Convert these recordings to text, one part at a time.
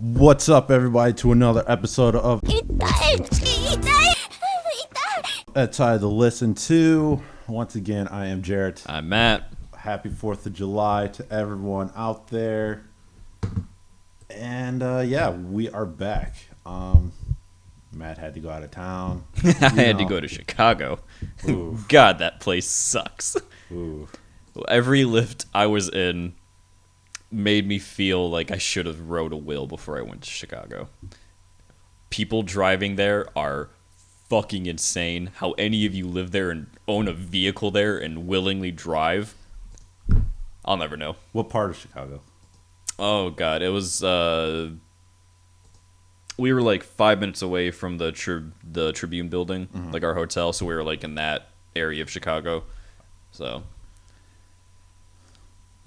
What's up, everybody, to another episode of That's Time to Listen To. Once again, I am Jarrett. I'm Matt. Happy 4th of July to everyone out there. And yeah, we are back. Matt had to go out of town. I had to go to Chicago. Oof. God, that place sucks. Ooh. Every lift I was in made me feel like I should have rode a wheel before I went to Chicago. People driving there are fucking insane. How any of you live there and own a vehicle there and willingly drive, I'll never know. What part of Chicago? Oh, God. It was, we were like 5 minutes away from the Tribune building, like our hotel, so we were like in that area of Chicago. So...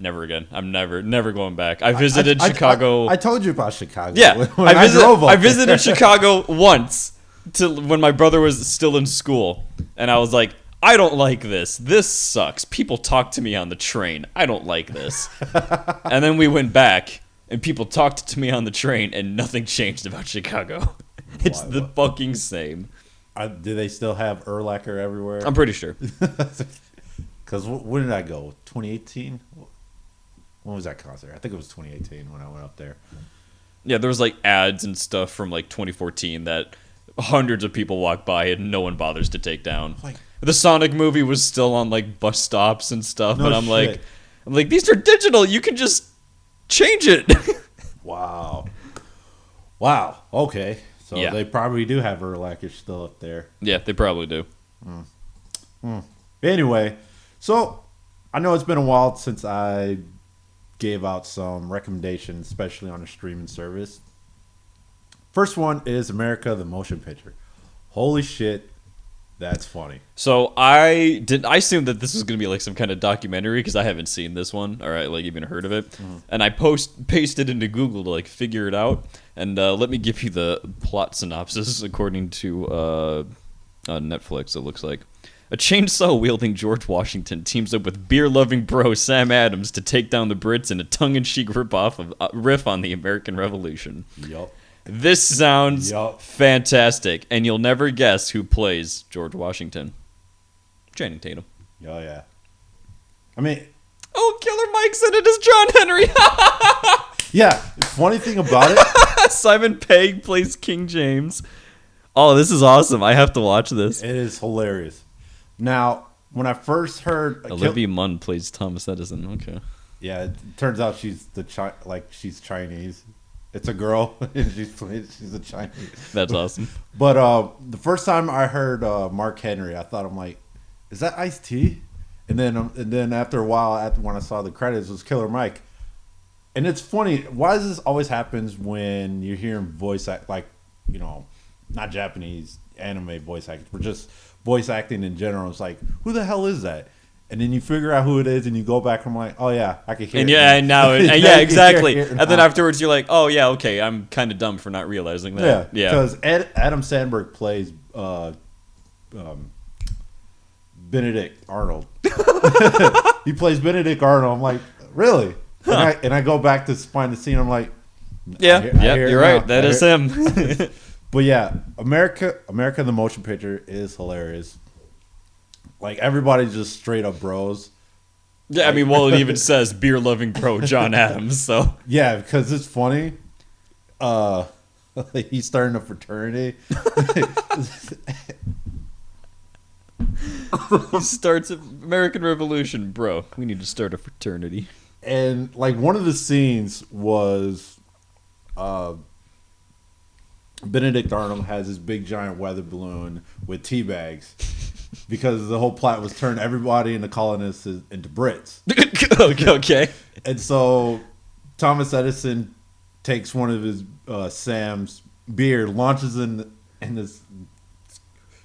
never again. I'm never going back. I visited Chicago. I told you about Chicago. Yeah, when I visited Chicago once when my brother was still in school, and I was like, I don't like this. This sucks. People talk to me on the train. I don't like this. And then we went back, and people talked to me on the train, and nothing changed about Chicago. It's the fucking same. Do they still have Urlacher everywhere? I'm pretty sure. Because when did I go? 2018? When was that concert? I think it was 2018 when I went up there. Yeah, there was like ads and stuff from like 2014 that hundreds of people walk by and no one bothers to take down. Like, the Sonic movie was still on like bus stops and stuff, but I'm like, these are digital. You can just change it. Wow. Okay. So yeah. They probably do have Urlacher still up there. Yeah, they probably do. Anyway, so I know it's been a while since I gave out some recommendations, especially on a streaming service. First one is America the Motion Picture. Holy shit, that's funny. So I assumed that this was going to be like some kind of documentary because I haven't seen this one or like even heard of it. And I pasted into Google to like figure it out. And let me give you the plot synopsis according to Netflix, it looks like. A chainsaw-wielding George Washington teams up with beer-loving bro Sam Adams to take down the Brits in a tongue-in-cheek riff on the American Revolution. Yup. This sounds fantastic, and you'll never guess who plays George Washington. Channing Tatum. Oh, yeah. I mean... Oh, Killer Mike's in it as John Henry! Yeah, the funny thing about it... Simon Pegg plays King James. Oh, this is awesome. I have to watch this. It is hilarious. Now, when I first heard... Olivia Munn plays Thomas Edison. Okay. Yeah, it turns out she's she's Chinese. It's a girl, and she's a Chinese. That's awesome. But the first time I heard Mark Henry, I'm like, is that Ice-T? And then after a while, when I saw the credits, it was Killer Mike. And it's funny, why does this always happens when you're hearing voice act, like, you know, not Japanese anime voice actors, but just voice acting in general? It's like, who the hell is that? And then you figure out who it is, and you go back and I'm like, oh yeah, I can hear it. Yeah, now yeah, exactly. And then afterwards you're like, oh yeah, okay, I'm kind of dumb for not realizing that. Yeah. Because Adam Sandberg plays Benedict Arnold. He plays Benedict Arnold. I'm like, really? And I go back to find the scene. I'm like, you're right. That is him. But yeah, America the Motion Picture is hilarious. Like, everybody's just straight up bros. Yeah, I mean, well, it even says beer-loving bro John Adams, so. Yeah, because it's funny. He's starting a fraternity. He starts American Revolution, bro. We need to start a fraternity. And, like, one of the scenes was... Benedict Arnold has this big giant weather balloon with tea bags because the whole plot was turn everybody in the colonists into Brits. Okay. And so Thomas Edison takes one of his Sam's beer, launches in this,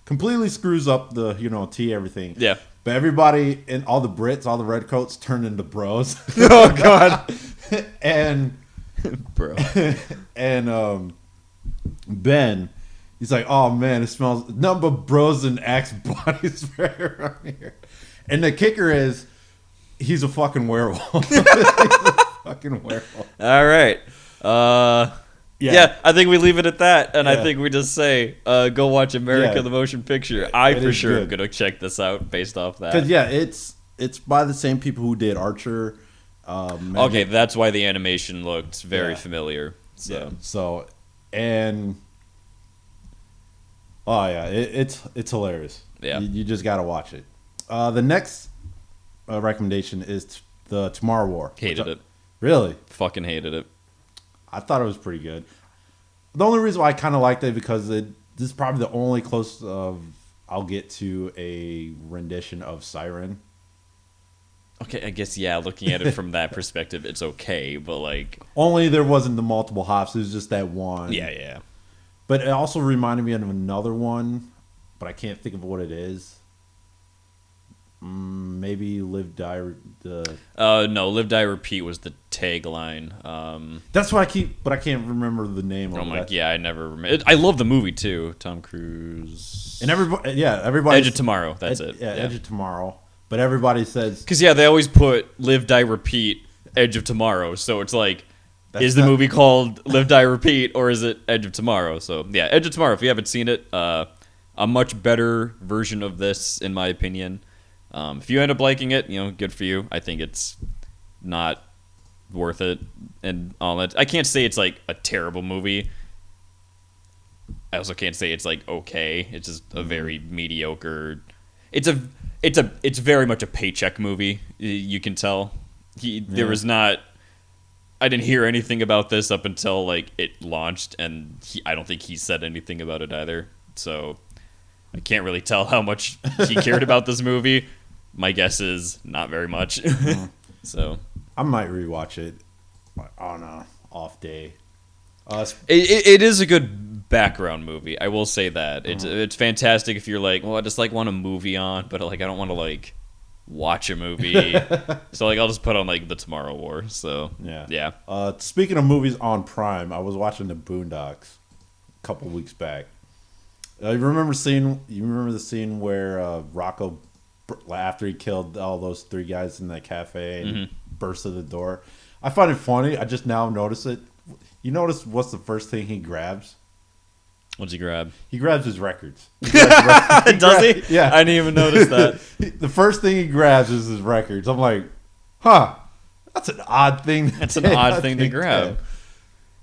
completely screws up the tea, everything. Yeah. But everybody and all the Brits, all the redcoats, turn into bros. Oh God. And bro. And Ben, he's like, oh man, it smells nothing but bros and Axe body spray around here. And the kicker is, he's a fucking werewolf. He's a fucking werewolf. All right. Yeah, I think we leave it at that, and I Yeah. think we just say, go watch America Yeah. the Motion Picture. I It for is sure am good. gonna check this out based off that. Because it's by the same people who did Archer. Okay, that's why the animation looked very Yeah. familiar. So Yeah. So, and oh yeah, it's hilarious. Yeah. You just gotta watch it. The next recommendation is the Tomorrow War. hated it. Really? Fucking hated it. I thought it was pretty good. The only reason why I kind of liked it because this is probably the only close of I'll get to a rendition of Siren. Okay, I guess yeah. Looking at it from that perspective, it's okay, but like, Only there wasn't the multiple hops. It was just that one. yeah. But it also reminded me of another one, but I can't think of what it is. Maybe Live Die. No, Live Die Repeat was the tagline. That's what I keep, but I can't remember the name of I'm it. like, yeah, I never remember. I love the movie too. Tom Cruise. And everybody. Edge of Tomorrow. That's it. Yeah, Edge of Tomorrow. But everybody says Because yeah, they always put Live Die Repeat Edge of Tomorrow. So it's like, is the movie called Live Die Repeat or is it Edge of Tomorrow? So yeah, Edge of Tomorrow. If you haven't seen it, a much better version of this, in my opinion. If you end up liking it, good for you. I think it's not worth it and all that. I can't say it's like a terrible movie. I also can't say it's like okay. It's just a very mediocre. It's very much a paycheck movie. You can tell. There was not. I didn't hear anything about this up until like it launched, and I don't think he said anything about it either. So I can't really tell how much he cared about this movie. My guess is not very much. So I might rewatch it on a off day. It is a good background movie. I will say that it's fantastic if you're like, well, I just like want a movie on, but like I don't want to like watch a movie. So like I'll just put on like the Tomorrow War. So yeah. Speaking of movies on Prime, I was watching the Boondocks a couple weeks back. You remember the scene where Rocco, after he killed all those three guys in that cafe and burst to the door? I find it funny. I just now notice it. You notice what's the first thing he grabs? What'd you grab? He grabs his records. Does he? Yeah. I didn't even notice that. The first thing he grabs is his records. I'm like, huh, that's an odd thing. That's an odd thing to grab.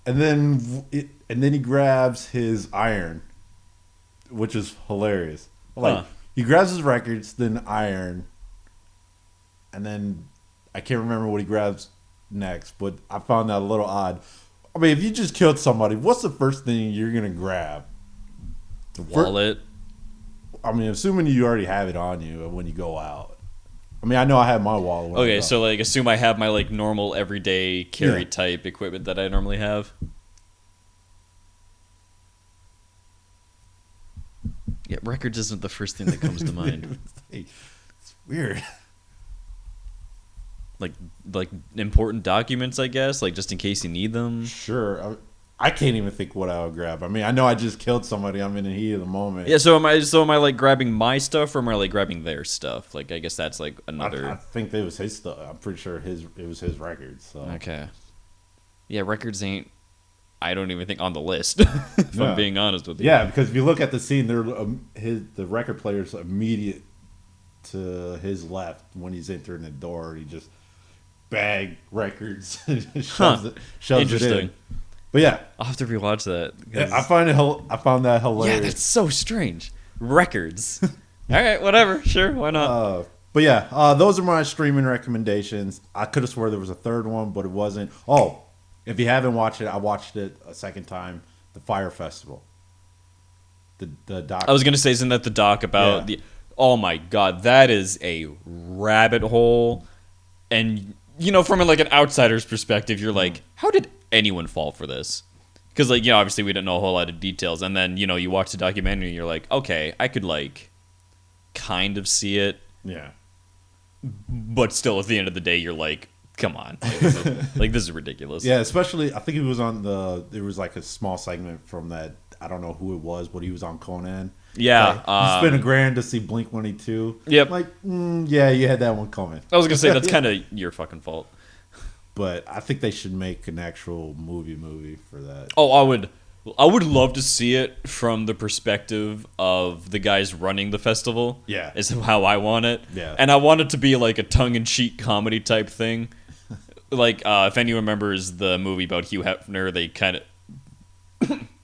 And then he grabs his iron, which is hilarious. Like he grabs his records, then iron, and then I can't remember what he grabs next, but I found that a little odd. I mean, if you just killed somebody, what's the first thing you're gonna grab? The wallet. I mean, assuming you already have it on you when you go out. I mean, I know I have my wallet. Okay, so like, assume I have my like normal everyday carry type equipment that I normally have. Yeah, records isn't the first thing that comes to mind. It's weird. Like important documents, I guess, like just in case you need them. Sure. I can't even think what I would grab. I mean, I know I just killed somebody. I'm in the heat of the moment. Yeah. So am I like grabbing my stuff, or am I like grabbing their stuff? Like, I guess that's like another. I think it was his stuff. I'm pretty sure it was his records. So. Okay. Yeah, records ain't. I don't even think on the list. If I'm being honest with you. Yeah, because if you look at the scene, the record player's immediate to his left when he's entering the door. He just bag records and shoves it in. But yeah, I'll have to rewatch that. I found that hilarious. Yeah, that's so strange. Records. All right, whatever. Sure, why not? But yeah, those are my streaming recommendations. I could have swore there was a third one, but it wasn't. Oh, if you haven't watched it, I watched it a second time. The Fire Festival. The doc. I was gonna say, isn't that the doc about the? Oh my god, that is a rabbit hole, and from like an outsider's perspective, you're like, how did anyone fall for this? Because like obviously we didn't know a whole lot of details, and then you watch the documentary, and you're like, okay, I could like kind of see it, but still at the end of the day, you're like, come on, like this is ridiculous. Yeah, especially I think he was on there was like a small segment from that. I don't know who it was, but he was on Conan. Yeah, you spent $1,000 to see Blink-182. Yep. Like, yeah, you had that one coming. I was gonna say that's kind of your fucking fault. but I think they should make an actual movie for that. Oh, I would love to see it from the perspective of the guys running the festival. Yeah. Is how I want it. Yeah. And I want it to be like a tongue-in-cheek comedy type thing. Like, if anyone remembers the movie about Hugh Hefner, they kind of...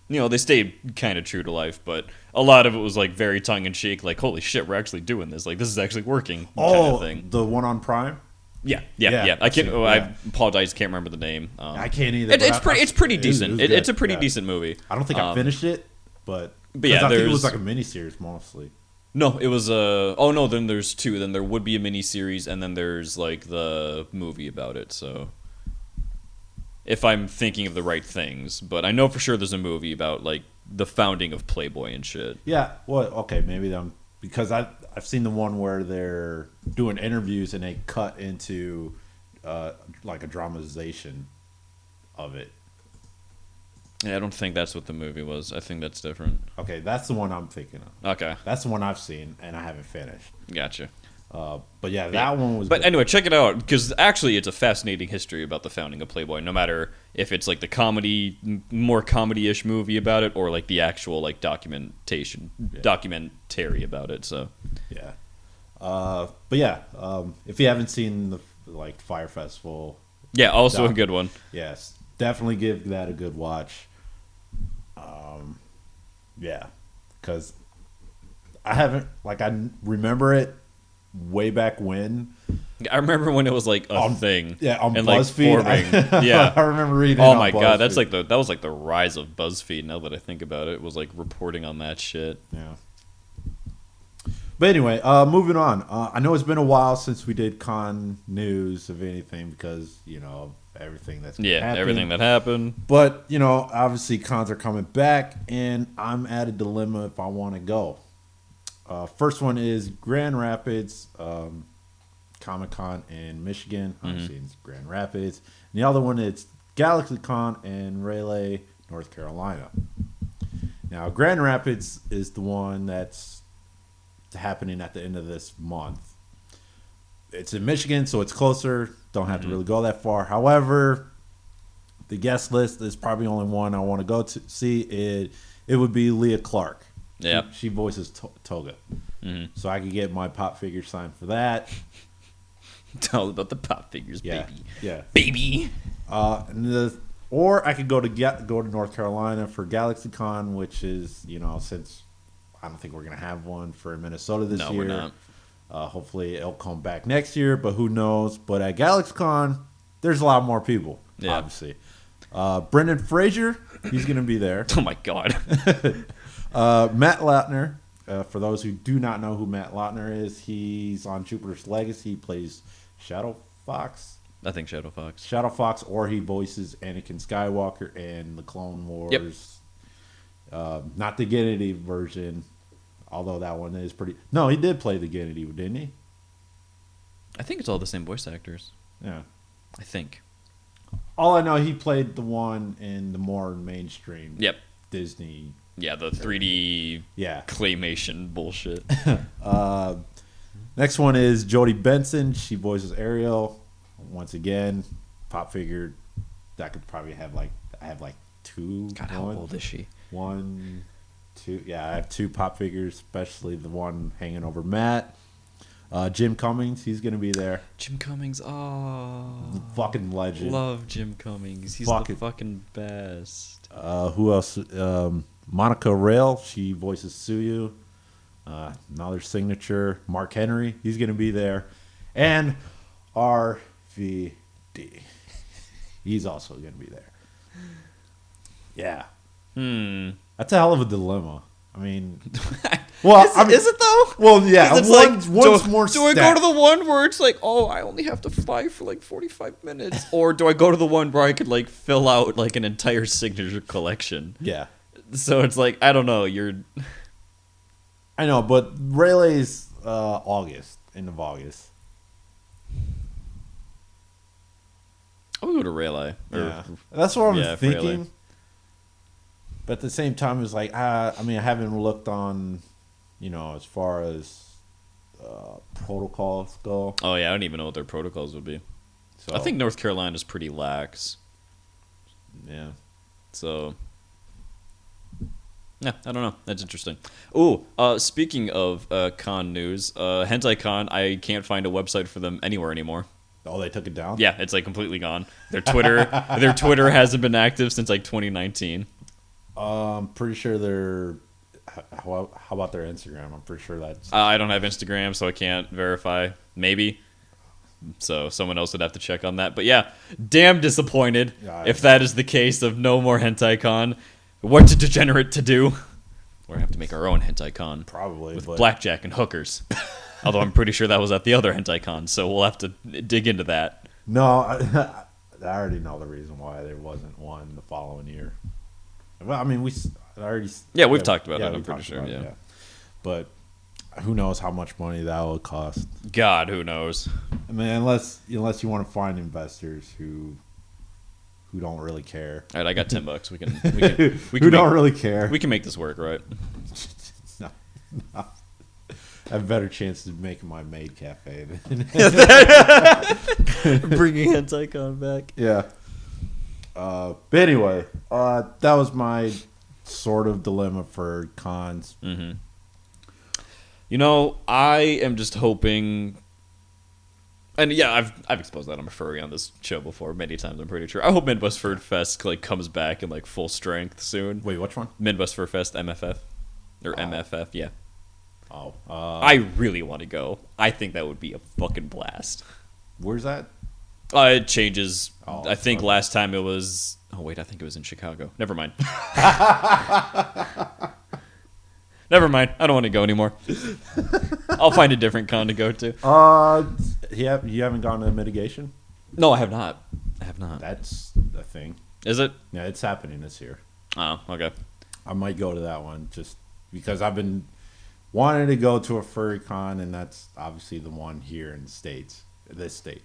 they stayed kind of true to life, but a lot of it was like very tongue-in-cheek, like, holy shit, we're actually doing this. Like, this is actually working kind of thing. The one on Prime? Yeah. I can't. I apologize. Can't remember the name. I can't either. It's pretty decent. It's a pretty yeah. decent movie. I don't think I finished it, but yeah, I think it was like a miniseries mostly. No, it was a. Oh no, then there's two. Then there would be a miniseries, and then there's like the movie about it. So, if I'm thinking of the right things, but I know for sure there's a movie about like the founding of Playboy and shit. Yeah. Well, okay, maybe because I've seen the one where they're doing interviews and they cut into like a dramatization of it. Yeah, I don't think that's what the movie was. I think that's different. Okay, that's the one I'm thinking of. Okay. That's the one I've seen and I haven't finished. Gotcha. But yeah, that one was. But good. anyway, check it out because actually, it's a fascinating history about the founding of Playboy. No matter if it's like the comedy, more comedy-ish movie about it, or like the actual like documentary about it. So yeah. But yeah, if you haven't seen the like Fire Festival, yeah, also a good one. Yes, definitely give that a good watch. Yeah, because I haven't I remember it way back when. I remember when it was like a thing. Yeah, on and BuzzFeed. Like yeah, I remember reading. Oh my BuzzFeed. God, that's like that was like the rise of BuzzFeed. Now that I think about it, was like reporting on that shit. Yeah. But anyway, moving on. I know it's been a while since we did con news of anything because everything that's happened. Everything that happened. But obviously cons are coming back, and I'm at a dilemma if I want to go. First one is Grand Rapids Comic-Con in Michigan. Obviously it's Grand Rapids. And the other one is GalaxyCon in Raleigh, North Carolina. Now, Grand Rapids is the one that's happening at the end of this month. It's in Michigan, so it's closer. Don't have to really go that far. However, the guest list is probably only one I want to go to see. It would be Leah Clark. Yeah, she voices Toga, so I could get my pop figure signed for that. It's all about the pop figures, baby. Yeah, baby. Or I could go to North Carolina for GalaxyCon, which is since I don't think we're gonna have one for Minnesota this year. No, we're not. Hopefully it'll come back next year, but who knows? But at GalaxyCon, there's a lot more people. Yeah. Obviously, Brendan Fraser, he's gonna be there. Oh my God. Matt Lautner, for those who do not know who Matt Lautner is, he's on Jupiter's Legacy. He plays Shadow Fox. I think Shadow Fox. Shadow Fox, or he voices Anakin Skywalker in the Clone Wars. Yep. Not the Gennady version, although that one is pretty... No, he did play the Gennady, didn't he? I think it's all the same voice actors. Yeah. I think. All I know, he played the one in the more mainstream Disney... Yeah, the 3D claymation bullshit. Next one is Jodie Benson. She voices Ariel. Once again, pop figure that could probably have I have two. God, how old is she? 1, 2. Yeah, I have two pop figures, especially the one hanging over Matt. Jim Cummings, he's gonna be there. Jim Cummings, fucking legend. Love Jim Cummings. He's the fucking best. Who else? Monica Rail, she voices Suyu. Another signature. Mark Henry, he's gonna be there, and RVD, he's also gonna be there. Yeah. That's a hell of a dilemma. I mean, well, is it though? Well, yeah. It's one's more. Do I go to the one where it's like, oh, I only have to fly for 45 minutes, or do I go to the one where I could fill out an entire signature collection? Yeah. So it's I don't know. I know, but Raleigh's end of August. I'll go to Raleigh. Yeah. That's what I'm thinking. Raleigh. But at the same time, it's I haven't looked on, as far as protocols go. Oh, yeah, I don't even know what their protocols would be. So I think North Carolina's pretty lax. yeah. So yeah, I don't know. That's interesting. Oh, speaking of con news, Hentai Con, I can't find a website for them anywhere anymore. Oh, they took it down? Yeah, it's like completely gone. Their Twitter hasn't been active since like 2019. Pretty sure they're. How about their Instagram? I'm pretty sure that's. I don't have Instagram, so I can't verify. Maybe. So someone else would have to check on that. But yeah, damn disappointed if that is the case of no more Hentai Con. What's a degenerate to do? We're gonna have to make our own Hentai Con. Probably. With blackjack and hookers. Although I'm pretty sure that was at the other Hentai Con, so we'll have to dig into that. No, I already know the reason why there wasn't one the following year. Well, I mean, we've talked about it, I'm pretty sure, yeah. But who knows how much money that will cost? God, who knows? I mean, unless you want to find investors who don't really care. All right, I got $10. We can who don't really care. We can make this work, right? No. I have better chances of making my maid cafe than bringing Hentai Con back. Yeah. But anyway, that was my sort of dilemma for cons. Mm-hmm. You know, I am just hoping, and yeah, I've exposed that I'm a furry on this show before many times. I'm pretty sure. I hope Midwest Fur Fest like comes back in like full strength soon. Wait, which one? Midwest Fur Fest, MFF or MFF? Yeah. Oh, I really want to go. I think that would be a fucking blast. Where's that? It changes. Oh, I think last time it was. Oh wait, I think it was in Chicago. Never mind. Never mind. I don't want to go anymore. I'll find a different con to go to. You haven't gone to mitigation? No, I have not. I have not. That's a thing. Is it? Yeah, it's happening this year. Oh, okay. I might go to that one just because I've been wanting to go to a furry con, and that's obviously the one here in the States, this state.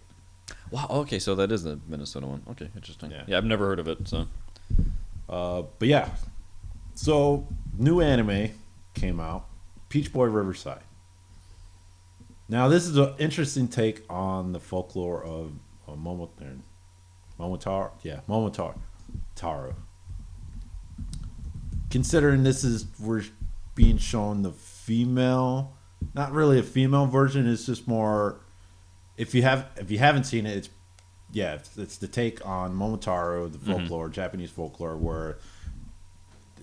Wow. Okay, so that is the Minnesota one. Okay, interesting. Yeah, I've never heard of it. So, but yeah, so new anime came out, Peach Boy Riverside. Now this is an interesting take on the folklore of Momotaro. Yeah, Momotaro. Considering we're being shown the female, not really a female version. It's just more. If you haven't seen it, it's the take on Momotaro, the folklore, Japanese folklore, where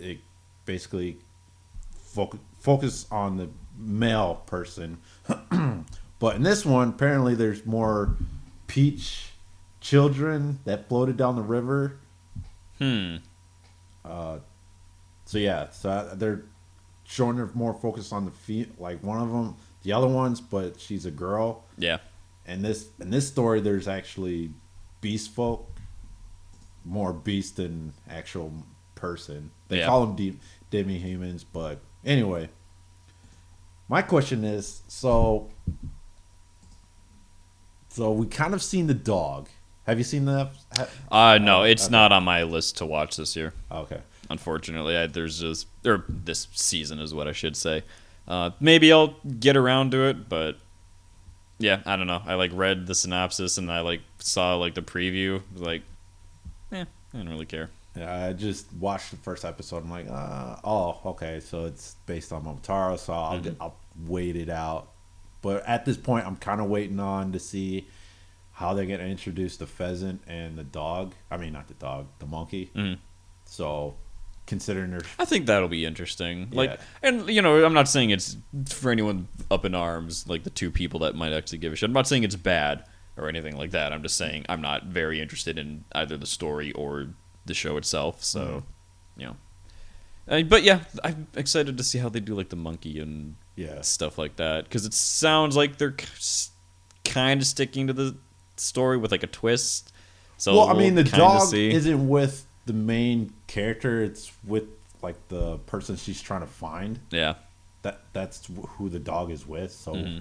it basically focus on the male person. But in this one, apparently there's more peach children that floated down the river. So they're showing her more focus on like one of them, the other ones, but she's a girl. Yeah. And in this story, there's actually beast folk, more beast than actual person. They call them demi-humans, but anyway. My question is, so we kind of seen the dog. Have you seen that? No, it's not on my list to watch this year. Okay. Unfortunately, this season is what I should say. Maybe I'll get around to it, but yeah, I don't know. I like read the synopsis and I like saw like the preview. Like, I didn't really care. Yeah, I just watched the first episode. I'm like, okay, so it's based on Momotaro, so I'll wait it out. But at this point, I'm kind of waiting on to see how they're going to introduce the pheasant and the dog. I mean, not the dog, the monkey. Mm-hmm. So, considering I think that'll be interesting. Yeah. Like, and you know, I'm not saying it's for anyone up in arms, like the two people that might actually give a shit. I'm not saying it's bad or anything like that. I'm just saying I'm not very interested in either the story or the show itself. So, you know. But yeah, I'm excited to see how they do like the monkey and stuff like that, because it sounds like they're kind of sticking to the story with like a twist. So well, I mean, the dog isn't with the main character; it's with like the person she's trying to find. Yeah, that's who the dog is with. So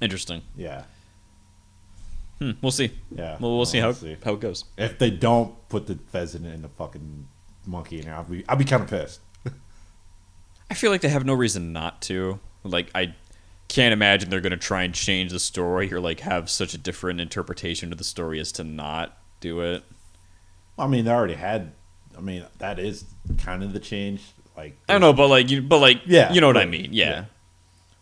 interesting. Yeah. We'll see. Yeah. Well, we'll see how it goes. If they don't put the pheasant in the fucking monkey, and I'll be kind of pissed. I feel like they have no reason not to. Like, can't imagine they're going to try and change the story or like have such a different interpretation of the story as to not do it. I mean, they already had. I mean, that is kind of the change. Like I don't know, but yeah, you know what I mean? Yeah.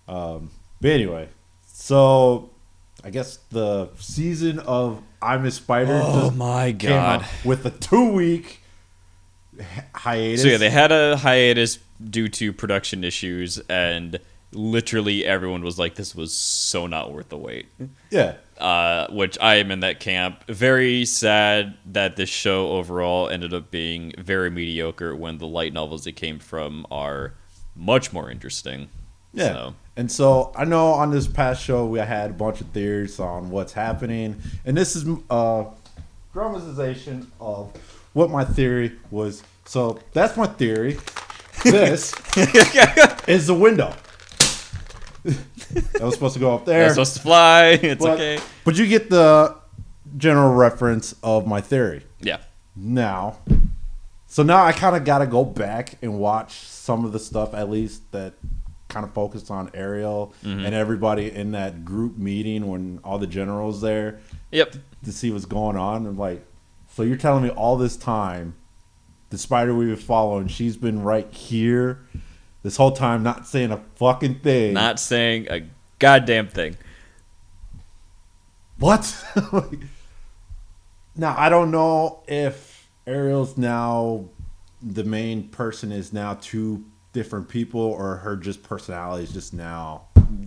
But anyway, so I guess the season of I'm a Spider. Oh my god! With a 2-week hiatus. So yeah, they had a hiatus due to production issues, and literally everyone was like, "This was so not worth the wait." Yeah. Which I am in that camp. Very sad that this show overall ended up being very mediocre when the light novels it came from are much more interesting. Yeah. So. And so I know on this past show we had a bunch of theories on what's happening, and this is dramatization of what my theory was. So that's my theory. This is the window. That was supposed to go up there. That's supposed to fly. It's okay. But you get the general reference of my theory. Yeah. Now I kind of got to go back and watch some of the stuff, at least that kind of focused on Ariel and everybody in that group meeting when all the generals there. Yep. To see what's going on. And like, so you're telling me all this time, the spider we've been following, she's been right here this whole time, not saying a fucking thing. Not saying a goddamn thing. What? Now, I don't know if Ariel's now the main person is now two different people, or her just personality is just now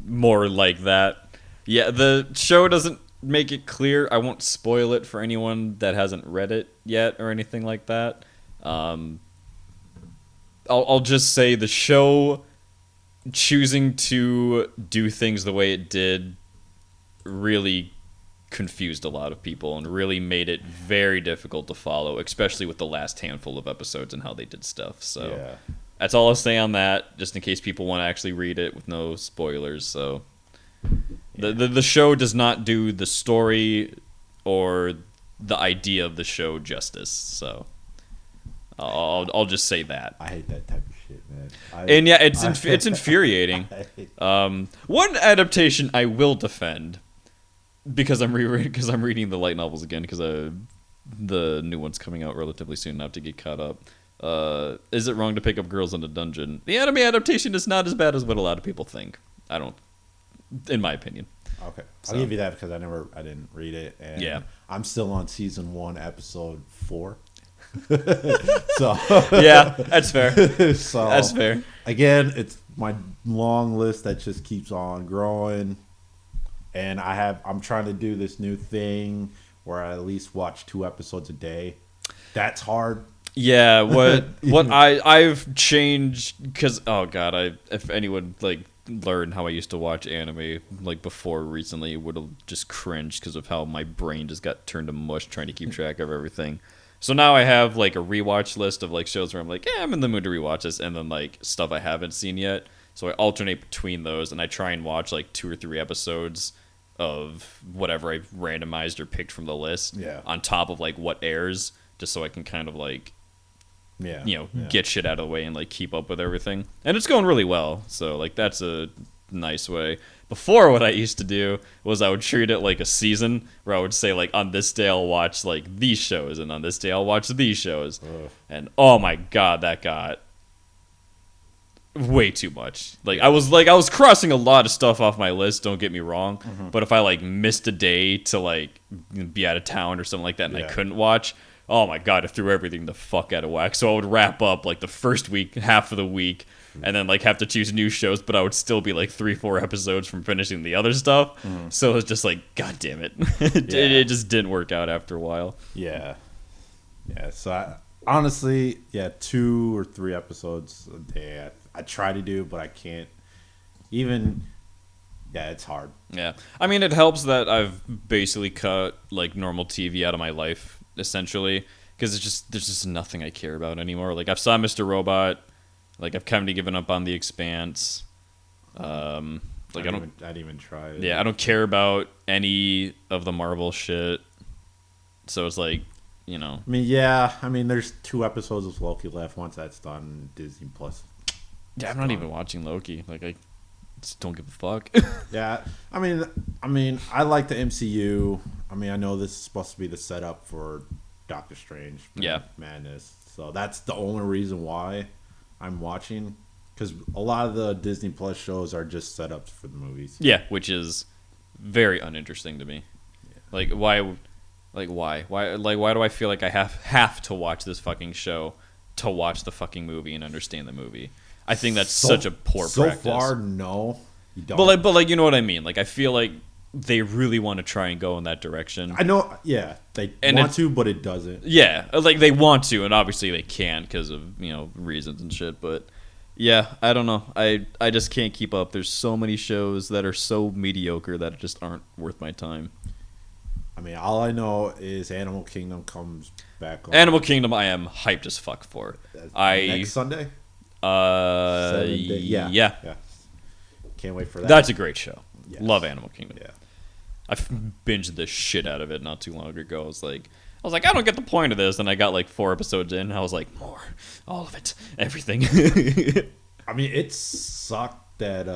more like that. Yeah, the show doesn't make it clear. I won't spoil it for anyone that hasn't read it yet or anything like that. I'll just say the show choosing to do things the way it did really confused a lot of people and really made it very difficult to follow, especially with the last handful of episodes and how they did stuff. So yeah. That's all I'll say on that, just in case people want to actually read it with no spoilers. So the show does not do the story or the idea of the show justice. So I'll just say that. I hate that type of shit, man. It's infuriating. One adaptation I will defend, because I'm reading the light novels again, because the new one's coming out relatively soon. I have to get caught up. Is it wrong to pick up girls in a dungeon? The anime adaptation is not as bad as what a lot of people think. In my opinion. Okay, I'll give you that because I didn't read it, and yeah, I'm still on season 1, episode 4. So yeah, that's fair. So that's fair. Again, it's my long list that just keeps on growing, and I'm trying to do this new thing where I at least watch 2 episodes a day. That's hard. Yeah, what I've changed, because if anyone like learned how I used to watch anime like before recently, would have just cringed because of how my brain just got turned to mush trying to keep track of everything. So now I have like a rewatch list of like shows where I'm like, I'm in the mood to rewatch this, and then like stuff I haven't seen yet. So I alternate between those, and I try and watch like 2 or 3 episodes of whatever I randomized or picked from the list on top of like what airs, just so I can kind of like get shit out of the way and like keep up with everything. And it's going really well. So like that's a nice way. Before, what I used to do was I would treat it like a season, where I would say like, on this day I'll watch like these shows, and on this day I'll watch these shows. And oh my god, that got way too much. Like I was crossing a lot of stuff off my list, don't get me wrong, but if I like missed a day to like be out of town or something like that and I couldn't watch, oh my god, it threw everything the fuck out of whack. So I would wrap up like the first week, half of the week, and then like have to choose new shows, but I would still be like 3-4 episodes from finishing the other stuff. So it was just like, god damn it. It just didn't work out after a while. Yeah. So honestly, 2 or 3 episodes a day I try to do, but I can't even. It's hard. Yeah, I mean, it helps that I've basically cut like normal TV out of my life essentially, because there's just nothing I care about anymore. Like I've saw Mr. Robot. Like I've kind of given up on The Expanse. I didn't even try it. Yeah, I don't care about any of the Marvel shit. So it's like, I mean, there's 2 episodes of Loki left. Once that's done, Disney Plus. Yeah, I'm not even watching Loki. Like just don't give a fuck. Yeah, I mean, I like the MCU. I mean, I know this is supposed to be the setup for Doctor Strange. Madness. So that's the only reason why I'm watching, because a lot of the Disney Plus shows are just setups for the movies. Yeah, which is very uninteresting to me. Yeah. Like why? Why do I feel like I have to watch this fucking show to watch the fucking movie and understand the movie? I think that's such a poor practice. So far, no, you don't. But you know what I mean. Like I feel like they really want to try and go in that direction. I know, yeah, they want to, but it doesn't. Yeah, like they want to, and obviously they can't because of reasons and shit. But yeah, I don't know. I just can't keep up. There's so many shows that are so mediocre that just aren't worth my time. I mean, all I know is Animal Kingdom comes back on. Animal Kingdom, I am hyped as fuck for. Next Sunday? Yeah. Can't wait for that. That's a great show. Yes. Love Animal Kingdom. Yeah. I binged the shit out of it not too long ago. I was like, I don't get the point of this, and I got like 4 episodes in, and I was like, more, all of it, everything. I mean, it sucked that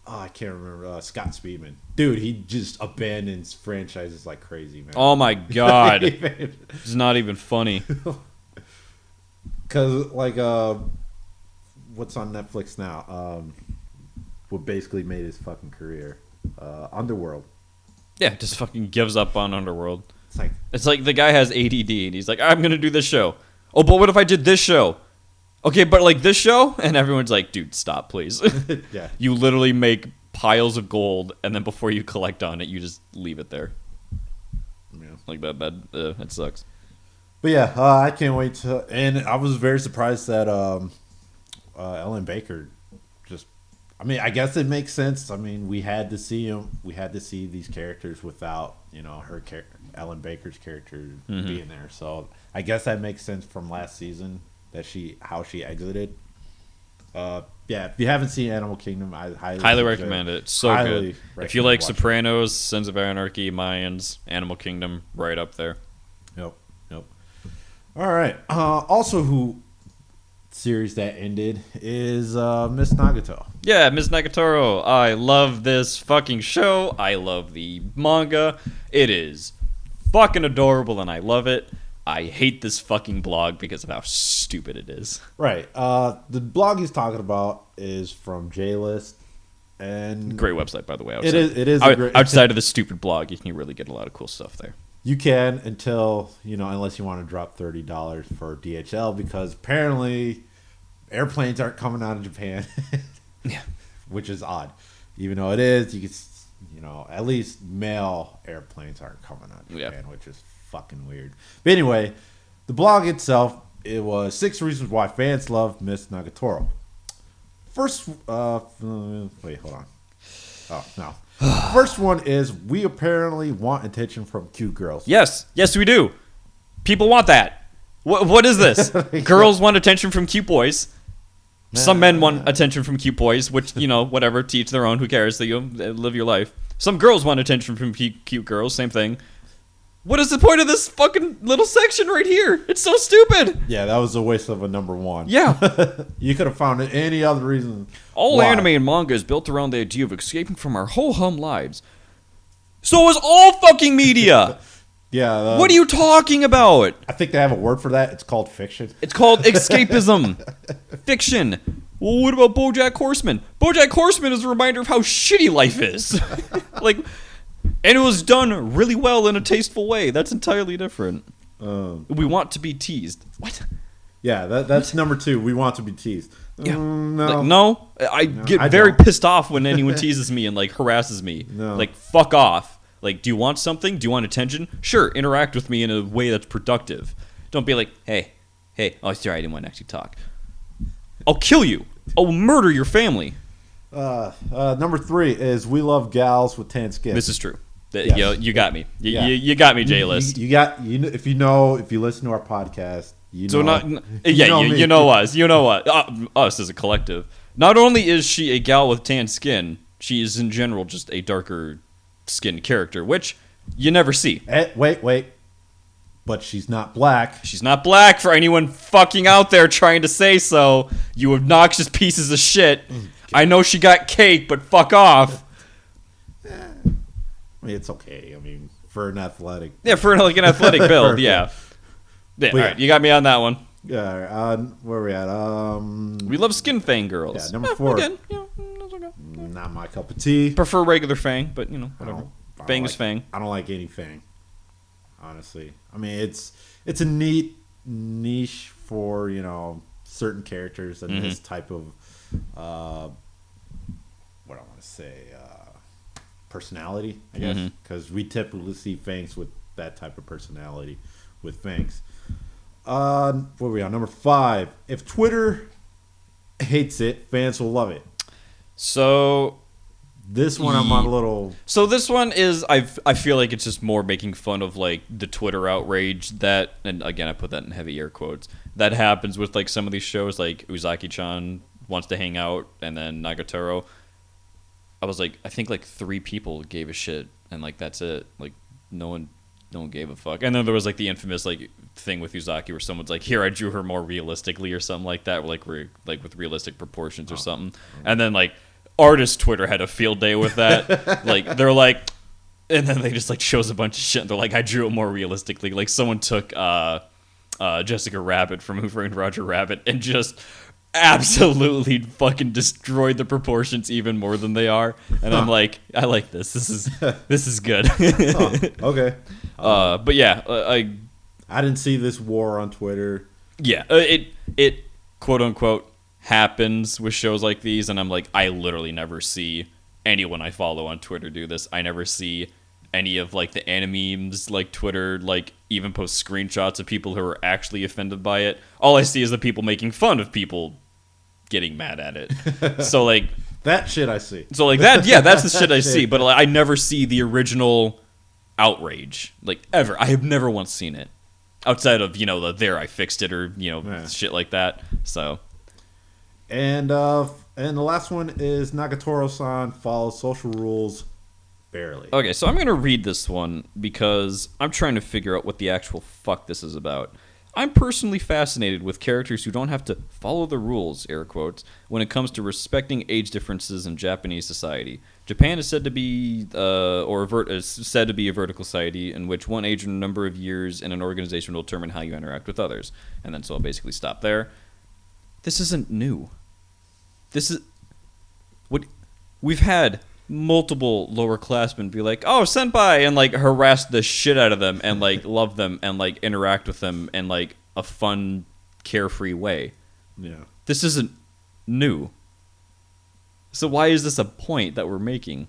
I can't remember Scott Speedman. Dude, he just abandons franchises like crazy, man. Oh my god, it's not even funny. Because what's on Netflix now? What basically made his fucking career. Underworld. Yeah, just fucking gives up on Underworld. It's like the guy has ADD and he's like, I'm gonna do this show. Oh, but what if I did this show? Okay, but like this show? And everyone's like, dude, stop, please. Yeah. You literally make piles of gold, and then before you collect on it, you just leave it there. Yeah. Like that sucks. But yeah, I can't wait to. And I was very surprised that Ellen Baker just. I mean, I guess it makes sense. I mean, we had to see him. We had to see these characters without, Ellen Baker's character being there. So I guess that makes sense from last season that how she exited. Yeah, if you haven't seen Animal Kingdom, I highly recommend it. It's so good. If you like Sopranos, Sons of Anarchy, Mayans, Animal Kingdom, right up there. Yep. All right. Also, series that ended is Miss Nagatoro. Yeah, Miss Nagatoro. I love this fucking show. I love the manga. It is fucking adorable and I love it. I hate this fucking blog because of how stupid it is. Right. The blog he's talking about is from J-List. And great website, by the way. It is outside of the stupid blog, you can really get a lot of cool stuff there. You can until, unless you want to drop $30 for DHL, because apparently airplanes aren't coming out of Japan. Yeah. Which is odd. Even though it is, you can, at least mail airplanes aren't coming out of Japan, which is fucking weird. But anyway, the blog itself, it was 6 reasons why fans love Miss Nagatoro. First, wait, hold on. Oh, no. First one is, we apparently want attention from cute girls. Yes, we do. People want that. What is this? Girls want attention from cute boys. Some men want attention from cute boys, which, whatever, to each their own. Who cares? That you live your life. Some girls want attention from cute girls. Same thing. What is the point of this fucking little section right here? It's so stupid. Yeah, that was a waste of a number 1. Yeah. You could have found any other reason. All anime and manga is built around the idea of escaping from our ho-hum lives. So is all fucking media. Yeah. What are you talking about? I think they have a word for that. It's called fiction. It's called escapism. Fiction. Well, what about BoJack Horseman? BoJack Horseman is a reminder of how shitty life is. And it was done really well in a tasteful way. That's entirely different. We want to be teased. What? Yeah, that's number 2. We want to be teased. Yeah. No. I get very pissed off when anyone teases me and harasses me. No. Fuck off. Do you want something? Do you want attention? Sure, interact with me in a way that's productive. Don't be like, hey. Oh, sorry, I didn't want to actually talk. I'll kill you. I'll murder your family. Number 3 is, we love gals with tan skin. This is true. Yes. You got me. You got me, J-List. If you listen to our podcast, you know us. You know what? Us as a collective. Not only is she a gal with tan skin, she is in general just a darker skinned character, which you never see. Wait. But she's not black. She's not black for anyone fucking out there trying to say so. You obnoxious pieces of shit. I know she got cake, but fuck off. I mean, it's okay. I mean, for an athletic. Yeah, for like an athletic build, yeah. Yeah, all right, you got me on that one. Yeah, where are we at? We love skin fang girls. Yeah, number 4. Again, that's okay. Not my cup of tea. Prefer regular fang, but whatever. Fang is fang. I don't like any fang, honestly. I mean, it's a neat niche for certain characters and this type of what I want to say personality, I guess, because we typically see fangs with that type of personality with fangs. Where are we on? Number 5. If Twitter hates it, fans will love it. So this one I'm on a little. So this one is I feel like it's just more making fun of like the Twitter outrage that, and again I put that in heavy air quotes, that happens with like some of these shows like Uzaki-chan wants to hang out and then Nagatoro. I was like, I think like 3 people gave a shit and like that's it. Like no one gave a fuck. And then there was like the infamous like thing with Uzaki where someone's like, here I drew her more realistically or something like that, like with realistic proportions or something. And then like artist Twitter had a field day with that. Like they're like, and then they just like shows a bunch of shit. And they're like, I drew it more realistically. Like someone took Jessica Rabbit from Who Framed Roger Rabbit and just absolutely fucking destroyed the proportions even more than they are. And I'm like, I like this. This is good. Okay. But yeah, I didn't see this war on Twitter. Yeah, it quote unquote happens with shows like these, and I'm like, I literally never see anyone I follow on Twitter do this. I never see any of like the animemes like Twitter like even post screenshots of people who are actually offended by it. All I see is the people making fun of people getting mad at it. So like that shit I see. So like that, yeah, that's the shit I see. But like, I never see the original outrage like ever. I have never once seen it outside of the there I fixed it or shit like that. So and the last one is Nagatoro-san follows social rules barely. Okay, so I'm going to read this one because I'm trying to figure out what the actual fuck this is about. I'm personally fascinated with characters who don't have to follow the rules, air quotes, when it comes to respecting age differences in Japanese society. Japan is said to be, is said to be a vertical society in which one age and number of years in an organization will determine how you interact with others. And then so I'll basically stop there. This isn't new. This is what we've had. Multiple lower classmen be like, oh, senpai, and like harass the shit out of them and like love them and like interact with them in like a fun, carefree way. Yeah. This isn't new. So why is this a point that we're making?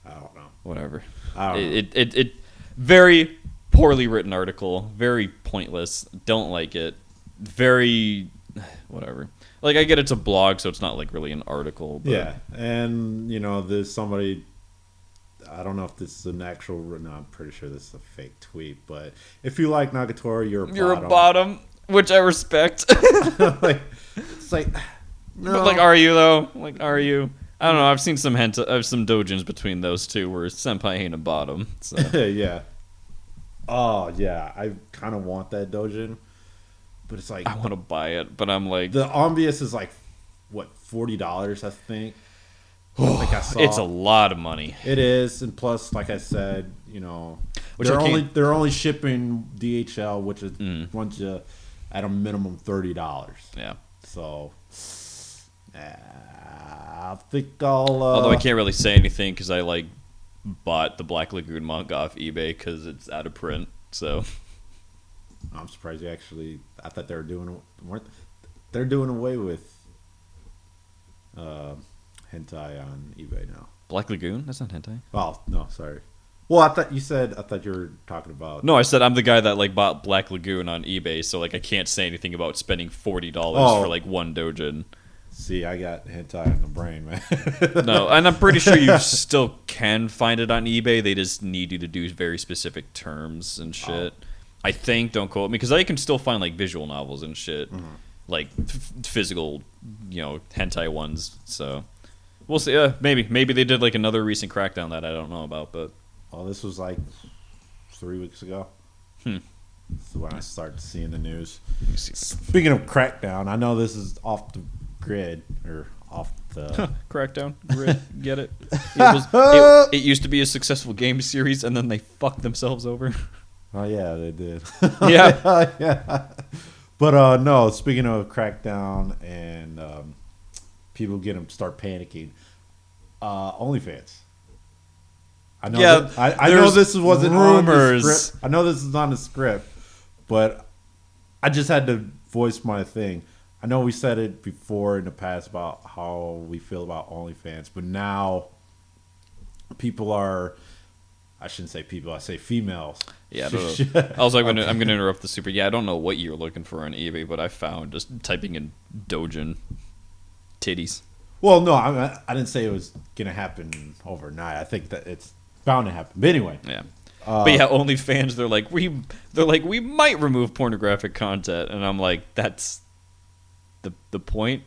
I don't know. Whatever. I don't know. It very poorly written article, very pointless. Don't like it. Very whatever. Like, I get it's a blog, so it's not, like, really an article. But. Yeah, and, there's somebody, I don't know if this is an actual, no, I'm pretty sure this is a fake tweet, but if you like Nagatoro, you're a bottom, which I respect. It's like, no. But, like, are you, though? Like, are you? I don't know, I've seen some some dojins between those two where senpai ain't a bottom, so. Yeah. Oh, yeah, I kind of want that dojin. But it's like I want to buy it, but I'm like the obvious is like what $40 I think. Like I saw, it's a lot of money. It is, and plus, like I said, they're only shipping DHL, which is runs you at a minimum $30. Yeah. So I think I'll. Although I can't really say anything because I like bought the Black Lagoon manga off eBay because it's out of print. So. I'm surprised you actually. I thought they're doing away with hentai on eBay now. Black Lagoon? That's not hentai. Oh no, sorry. Well, I thought you were talking about. No, I said I'm the guy that like bought Black Lagoon on eBay, so like I can't say anything about spending $40 for like one dojin. See, I got hentai in the brain, man. No, and I'm pretty sure you still can find it on eBay. They just need you to do very specific terms and shit. Oh. I think, don't quote me, because I can still find like visual novels and shit, like physical, hentai ones. So we'll see. Maybe they did like another recent crackdown that I don't know about. But this was like 3 weeks ago. So when I started seeing the news. Speaking of crackdown, I know this is off the grid or off the Crackdown, get it? It used to be a successful game series, and then they fucked themselves over. Oh yeah, they did. Yeah. Yeah. But no, speaking of Crackdown and people start panicking, OnlyFans. I know. Yeah, I know this wasn't rumors. on the script. I know this is on the script, but I just had to voice my thing. I know we said it before in the past about how we feel about OnlyFans, but now people are. I shouldn't say people. I say females. Yeah, I was like, I'm going to interrupt the super. Yeah, I don't know what you're looking for on eBay, but I found just typing in Dojin titties. Well, no, I didn't say it was gonna happen overnight. I think that it's bound to happen. But anyway, Yeah. But yeah, OnlyFans, they're like we might remove pornographic content, and I'm like, that's the point.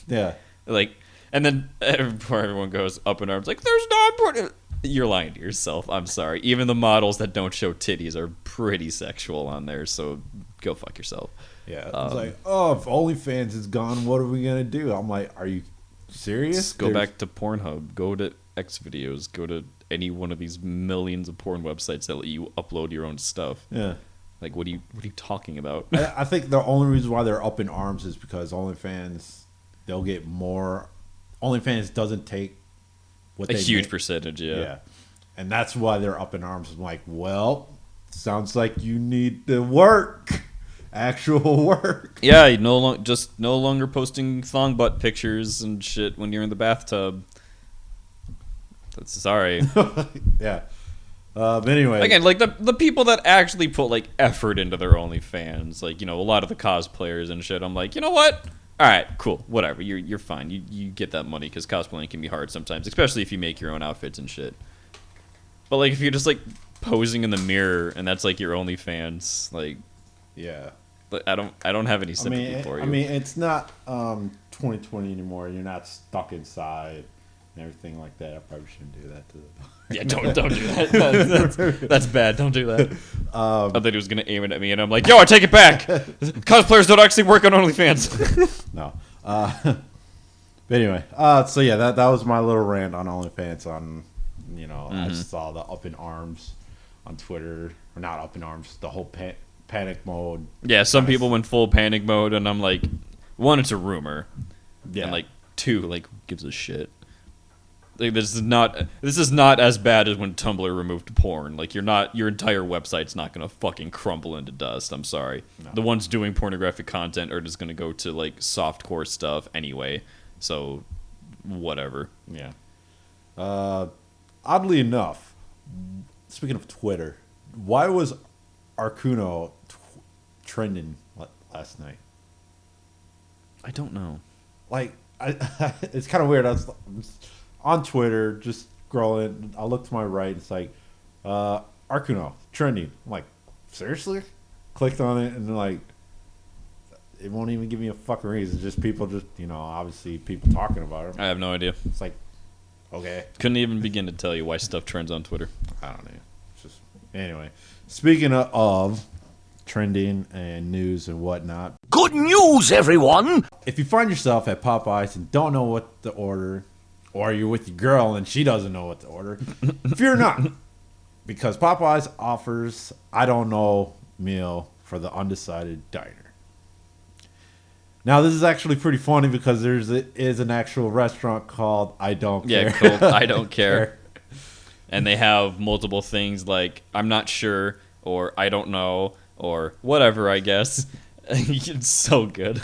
yeah. Like, and then before everyone goes up in arms, like, there's not porn. You're lying to yourself. I'm sorry. Even the models that don't show titties are pretty sexual on there, so go fuck yourself. Yeah. It's like, oh, if OnlyFans is gone, what are we gonna do? I'm like, are you serious? Just go back to Pornhub. Go to Xvideos. Go to any one of these millions of porn websites that let you upload your own stuff. Yeah. Like, what are you talking about? I think the only reason why they're up in arms is because OnlyFans, they'll get more. OnlyFans doesn't take what A they huge make. percentage, yeah. And that's why they're up in arms. I'm like, well, sounds like you need to work, actual work. Yeah, you no longer posting thong butt pictures and shit when you're in the bathtub. That's sorry. Yeah. But anyway, Again, like the people that actually put like effort into their OnlyFans, like, you know, a lot of the cosplayers and shit. I'm like, you know what? All right, cool, whatever. You're fine. You get that money because cosplaying can be hard sometimes, especially if you make your own outfits and shit. But like, if you're just like posing in the mirror and that's like your OnlyFans, like, yeah. but I don't have any sympathy for you. I mean, it's not 2020 anymore. You're not stuck inside and everything like that. I probably shouldn't do that to the. Yeah, don't do that. That's bad. Don't do that. I thought he was gonna aim it at me, and I'm like, yo, I take it back. Cosplayers don't actually work on OnlyFans. No. But anyway, so yeah, that was my little rant on OnlyFans. On, you know, I saw the up in arms on Twitter, or not up in arms, the whole panic mode. Yeah, some people went full panic mode, and I'm like, one, it's a rumor, Yeah. and like, two, like, who gives a shit? Like, this is not as bad as when Tumblr removed porn. Like, your entire website's not gonna fucking crumble into dust. I'm sorry. No. The ones doing pornographic content are just gonna go to like softcore stuff anyway. So, whatever. Yeah. Oddly enough, speaking of Twitter, why was Arcuno trending last night? I don't know. Like, it's kind of weird. I was on Twitter, just scrolling. I look to my right. It's like, Arcuno trending. I'm like, seriously? Clicked on it, and like, it won't even give me a fucking reason. It's just people, obviously people talking about it. I have no idea. It's like, okay. Couldn't even begin to tell you why stuff trends on Twitter. I don't know. It's just, anyway. Speaking of trending and news and whatnot. Good news, everyone! If you find yourself at Popeyes and don't know what to order, or you're with your girl and she doesn't know what to order, fear not. Because Popeyes offers I don't know meal for the undecided diner. Now, this is actually pretty funny because there is an actual restaurant called I Don't Care. Yeah, called I Don't Care. And they have multiple things like I'm not sure, or I don't know, or whatever, I guess. It's so good.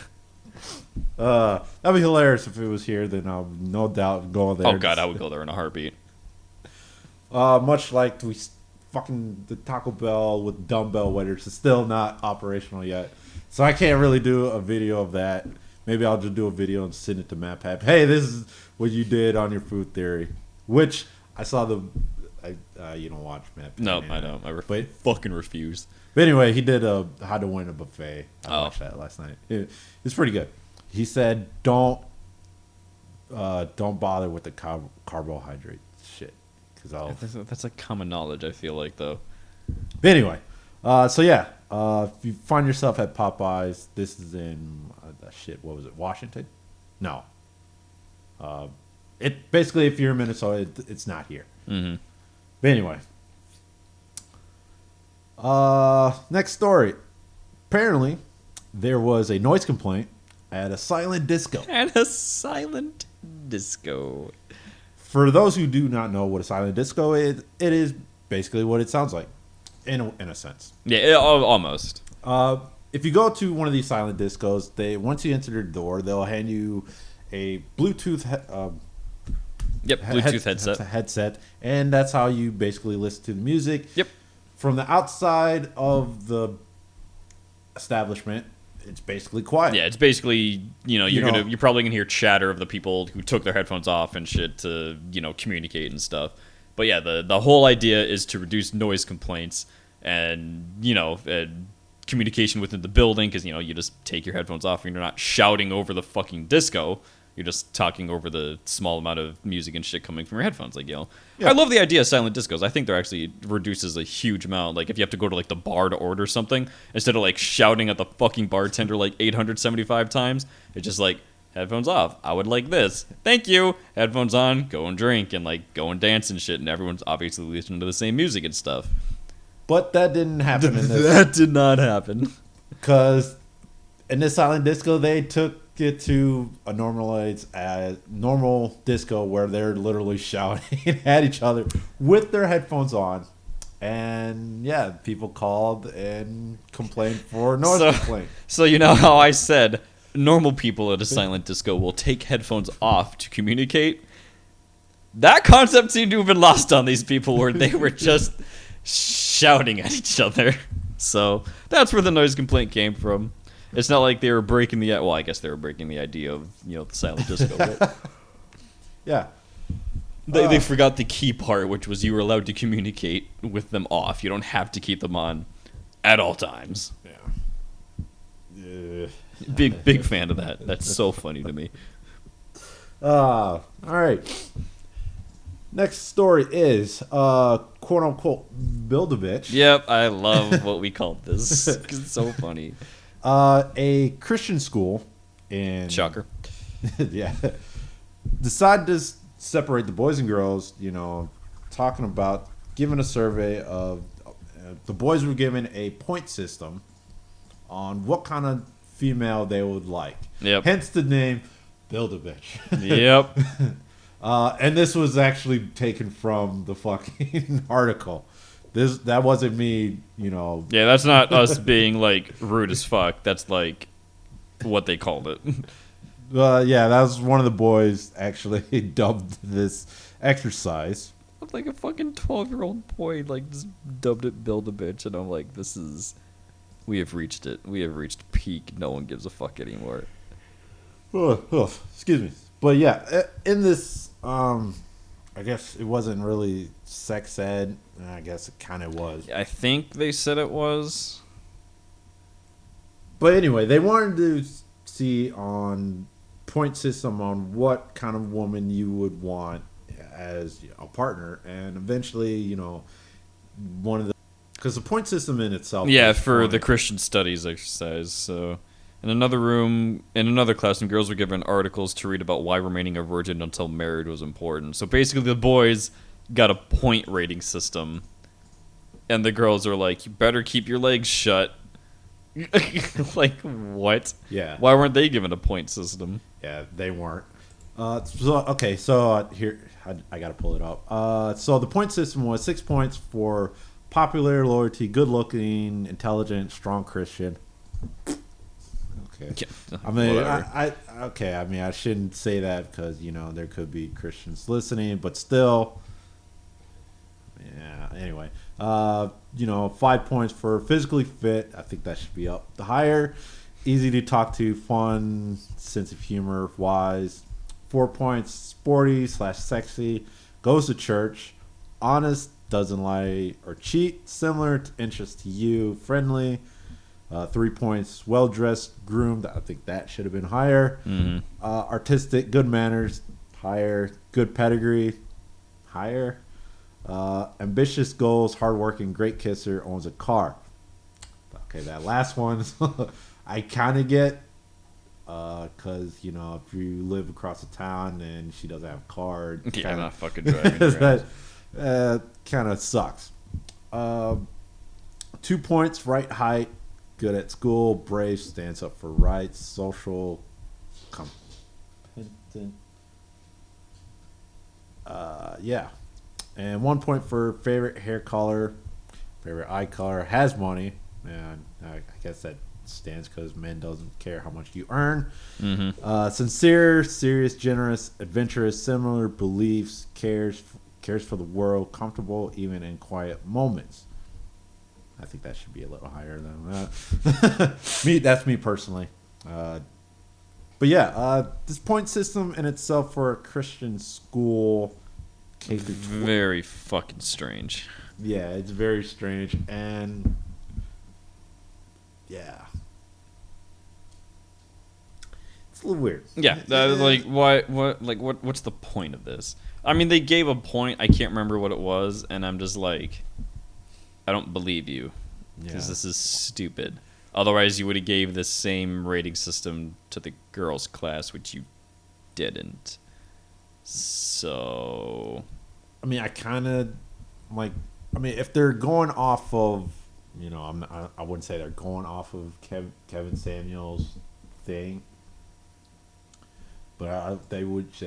That'd be hilarious if it was here. Then I'll no doubt go there. Oh god, I would go there in a heartbeat. Much like the Taco Bell with dumbbell waiters is still not operational yet, so I can't really do a video of that. Maybe I'll just do a video and send it to MatPap. Hey, this is what you did on your food theory, which I saw you don't watch MatPap. No, I don't. I fucking refuse. But anyway, he did a how to win a buffet. I watched that last night. It's pretty good. He said, "Don't bother with the carbohydrate shit." That's like common knowledge, I feel like, though. But anyway, so yeah, if you find yourself at Popeyes, this is in what was it, Washington? No, It basically, if you're in Minnesota, it's not here. Mm-hmm. But anyway, next story. Apparently, there was a noise complaint at a silent disco. And a silent disco. For those who do not know what a silent disco is, it is basically what it sounds like, in a sense. Yeah, almost. If you go to one of these silent discos, once you enter the door, they'll hand you a Bluetooth Bluetooth headset, and that's how you basically listen to the music. Yep. From the outside of the establishment, it's basically quiet. Yeah, it's basically, you're probably gonna hear chatter of the people who took their headphones off and shit to, communicate and stuff. But yeah, the whole idea is to reduce noise complaints and communication within the building, because you just take your headphones off and you're not shouting over the fucking disco. You're just talking over the small amount of music and shit coming from your headphones. Yeah. I love the idea of silent discos. I think there actually reduces a huge amount. Like, if you have to go to, like, the bar to order something, instead of, like, shouting at the fucking bartender, like, 875 times, it's just, like, headphones off. I would like this. Thank you. Headphones on. Go and drink and, like, go and dance and shit. And everyone's obviously listening to the same music and stuff. But that didn't happen in this. That did not happen. Because in this silent disco, they took it to a normal disco where they're literally shouting at each other with their headphones on. And yeah, people called and complained for noise complaint. So you know how I said normal people at a silent disco will take headphones off to communicate? That concept seemed to have been lost on these people, where they were just shouting at each other. So that's where the noise complaint came from. It's not like they were breaking the... Well, I guess they were breaking the idea of, the silent disco. But yeah. They forgot the key part, which was you were allowed to communicate with them off. You don't have to keep them on at all times. Yeah. Big fan of that. That's so funny to me. All right. Next story is, quote-unquote, Build-A-Bitch. Yep, I love what we called this. It's so funny. A Christian school in... Shocker. Yeah. Decided to separate the boys and girls, talking about giving a survey of... the boys were given a point system on what kind of female they would like. Yep. Hence the name Build-A-Bitch. Yep. And this was actually taken from the fucking article. That wasn't me, Yeah, that's not us being, like, rude as fuck. That's, like, what they called it. Yeah, that was one of the boys actually dubbed this exercise. Like a fucking 12-year-old boy, like, just dubbed it Build-A-Bitch, and I'm like, we have reached it. We have reached peak. No one gives a fuck anymore. Excuse me. But yeah, in this, I guess it wasn't really sex ed. I guess it kind of was. I think they said it was. But anyway, they wanted to see on point system on what kind of woman you would want as a partner, and eventually, one of the, because the point system in itself. Yeah, for the Christian studies exercise. So, in another classroom, girls were given articles to read about why remaining a virgin until married was important. So basically, the boys got a point rating system, and the girls are like, "You better keep your legs shut." Like, what? Yeah. Why weren't they given a point system? Yeah, they weren't. Here, I got to pull it up. So the point system was 6 points for popular, loyalty, good-looking, intelligent, strong Christian. Okay. Yeah, I mean, whatever. I shouldn't say that because, there could be Christians listening, but still. Yeah, anyway. 5 points for physically fit. I think that should be up the higher. Easy to talk to, fun, sense of humor, wise. 4 points, sporty/sexy, goes to church, honest, doesn't lie or cheat, similar to interest to you, friendly. 3 points, well-dressed, groomed. I think that should have been higher. Mm-hmm. Artistic, good manners, higher. Good pedigree, higher. Ambitious goals, hardworking, great kisser, owns a car. Okay, that last one, I kind of get. because if you live across the town and she doesn't have a car, Yeah, I'm not fucking driving around. that kind of sucks. 2 points, right height, good at school, brave, stands up for rights, social, competent. Yeah. And 1 point for favorite hair color, favorite eye color, has money. And I guess that stands because men doesn't care how much you earn. Mm-hmm. Sincere, serious, generous, adventurous, similar beliefs, cares for the world, comfortable even in quiet moments. I think that should be a little higher than that. That's me personally. But yeah, this point system in itself for a Christian school, K through 12. Very fucking strange. Yeah, it's very strange, and yeah, it's a little weird. Yeah, like why? What? Like what's the point of this? I mean, they gave a point. I can't remember what it was, and I'm just like, I don't believe you, because this is stupid. Otherwise, you would have gave the same rating system to the girls' class, which you didn't. So, I mean, if they're going off of, I wouldn't say they're going off of Kevin Samuel's thing, but they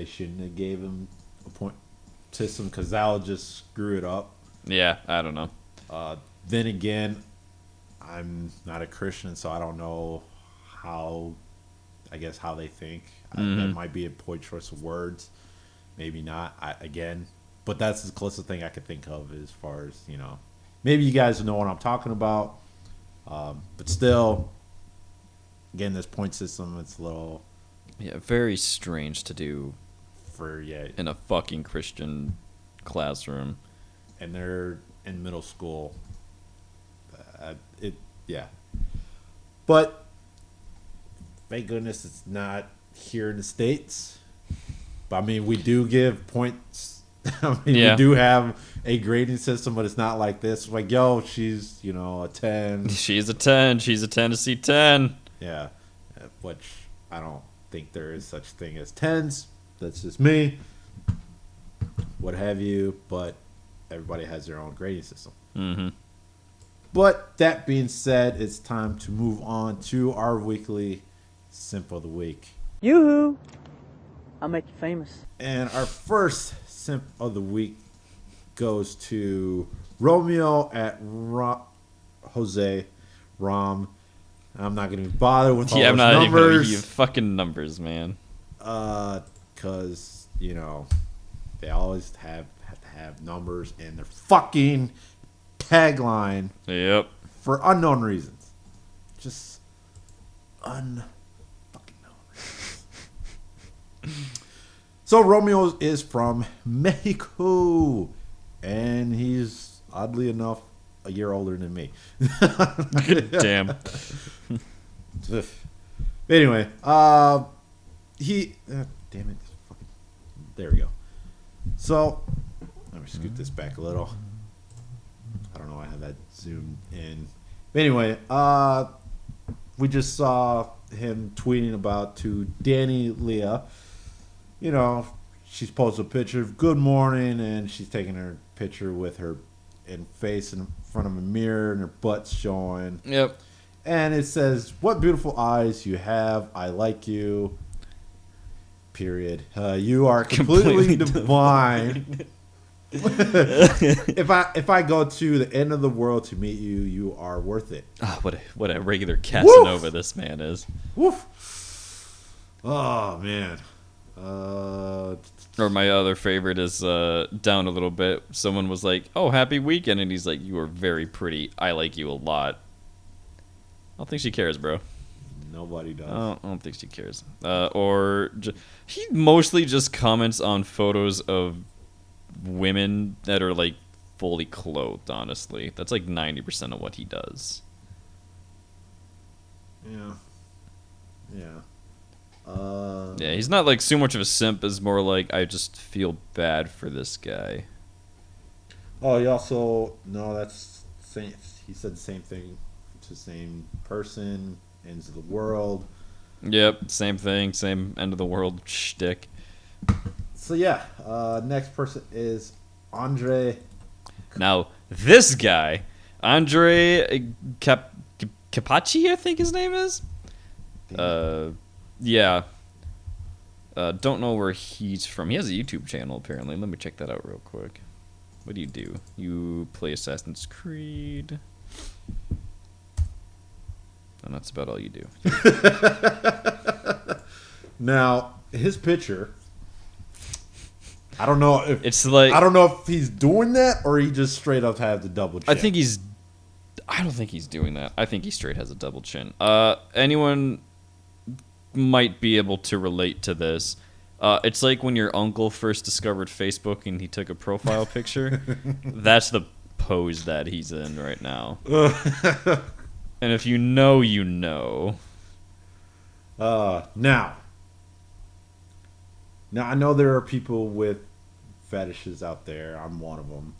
shouldn't have gave him a point system because that'll just screw it up. Yeah, I don't know. Then again, I'm not a Christian, so I don't know how they think. That might be a poor choice of words. Maybe not. But that's the closest thing I could think of as far as, maybe you guys know what I'm talking about. But still, again, this point system, it's a little... Yeah, very strange to do in a fucking Christian classroom. And they're in middle school. But thank goodness it's not here in the States. But I mean, we do give points. We do have a grading system, but it's not like this. Like, yo, she's a 10. She's a 10. She's a Tennessee 10. Yeah, which I don't think there is such thing as 10s. That's just me. What have you? But everybody has their own grading system. Mm-hmm. But that being said, it's time to move on to our weekly Simp of the Week. Yoo-hoo! I'll make you famous. And our first Simp of the Week goes to Romeo at Jose Rom. I'm not going to bother with all those numbers. I'm not even going to give you fucking numbers, man. Because, they always have to have numbers in their fucking tagline. Yep. For unknown reasons. Just unfucking known reasons. So Romeo is from Mexico. And he's, oddly enough, a year older than me. Damn. Anyway, damn it. There we go. So, let me scoot this back a little. I don't know why I have that zoomed in. But anyway, we just saw him tweeting about to Danny Leah. She's posted a picture of good morning, and she's taking her picture with her face in front of a mirror, and her butt's showing. Yep. And it says, "What beautiful eyes you have. I like you. Period. You are completely divine. If I go to the end of the world to meet you, you are worth it." Oh, what a regular Casanova this man is. Woof. Oh man. Or my other favorite is down a little bit. Someone was like, "Oh, happy weekend," and he's like, "You are very pretty. I like you a lot." I don't think she cares, bro. Nobody does. I don't think she cares. He mostly just comments on photos of women that are like fully clothed. Honestly, that's like 90% of what he does. Yeah. Yeah, he's not like so much of a simp as more like I just feel bad for this guy. Oh, he also that's same. He said the same thing to the same person, ends of the world. Yep, same thing, same end of the world shtick. So yeah, next person is Andre. Now, this guy, Andre Capaci, I think his name is. Yeah. Don't know where he's from. He has a YouTube channel, apparently. Let me check that out real quick. What do? You play Assassin's Creed. And that's about all you do. Now, his picture, I don't know if I don't know if he's doing that or he just straight up has the double chin. I don't think he's doing that. I think he straight has a double chin. Anyone might be able to relate to this. It's like when your uncle first discovered Facebook and he took a profile picture. That's the pose that he's in right now. And if you know, you know. Now I know there are people with fetishes out there. I'm one of them.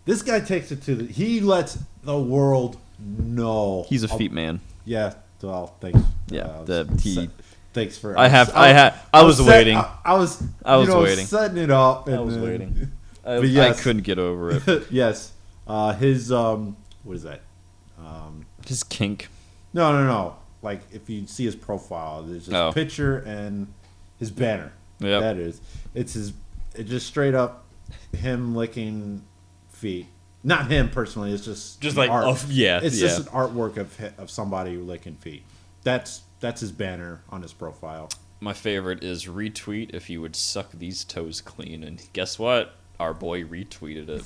This guy takes it to he lets the world know. He's a feet man. Yeah. Well, thanks. Yeah. Thanks for. I was waiting. I was waiting. Setting it up. I was waiting. But yes, I couldn't get over it. Yes. His what is that? His kink. No. Like if you see his profile, there's just a picture and his banner. Yeah. That is. It's just straight up him licking feet. Not him personally. It's just like art. It's just an yeah. artwork of somebody licking feet. That's his banner on his profile. My favorite is retweet if you would suck these toes clean, and guess what? Our boy retweeted it.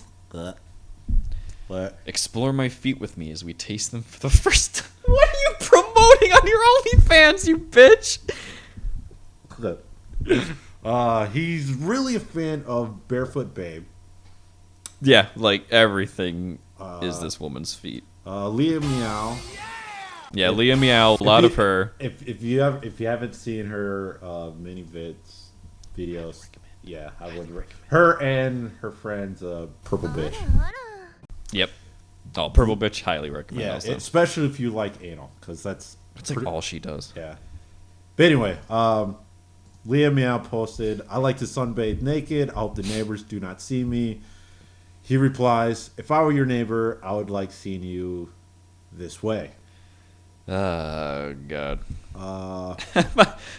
What? Explore my feet with me as we taste them for the first time. What are you promoting on your OnlyFans, you bitch? He's really a fan of Barefoot Babe. Yeah, like everything is this woman's feet. Leah Meow. Yeah, Leah Meow, a lot of her. If you haven't seen her mini videos, yeah, I would recommend her and her friends Purple Bitch. Yep. Oh, Purple Bitch, highly recommend. Yeah, also. especially if you like anal, because that's like all she does. Yeah. But anyway, Leah Meow posted, "I like to sunbathe naked. I hope the neighbors do not see me." He replies, "If I were your neighbor, I would like seeing you this way." Oh, God.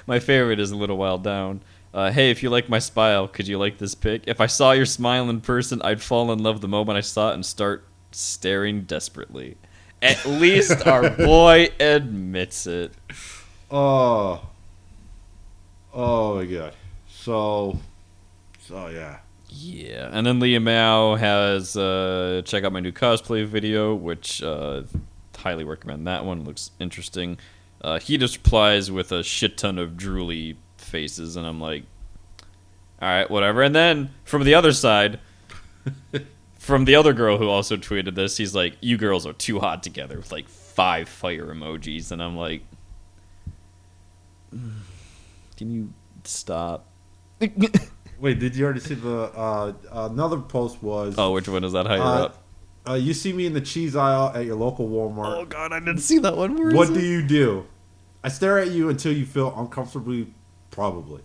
My favorite is a little while down. Hey, if you like my smile, could you like this pic? If I saw your smile in person, I'd fall in love the moment I saw it and start staring desperately. At least our boy admits it. Oh my God. So yeah. Yeah, and then Leah Mao has check out my new cosplay video, which highly recommend that one. Looks interesting. He just replies with a shit ton of drooly faces, and I'm like, all right, whatever. And then from the other side, from the other girl who also tweeted this, he's like, you girls are too hot together, with like 5 fire emojis, and I'm like, can you stop? Wait, did you already see the another post was? Oh, which one is that? Higher up. You see me in the cheese aisle at your local Walmart. Oh God, I didn't see that one. What do you do? I stare at you until you feel uncomfortably. Probably.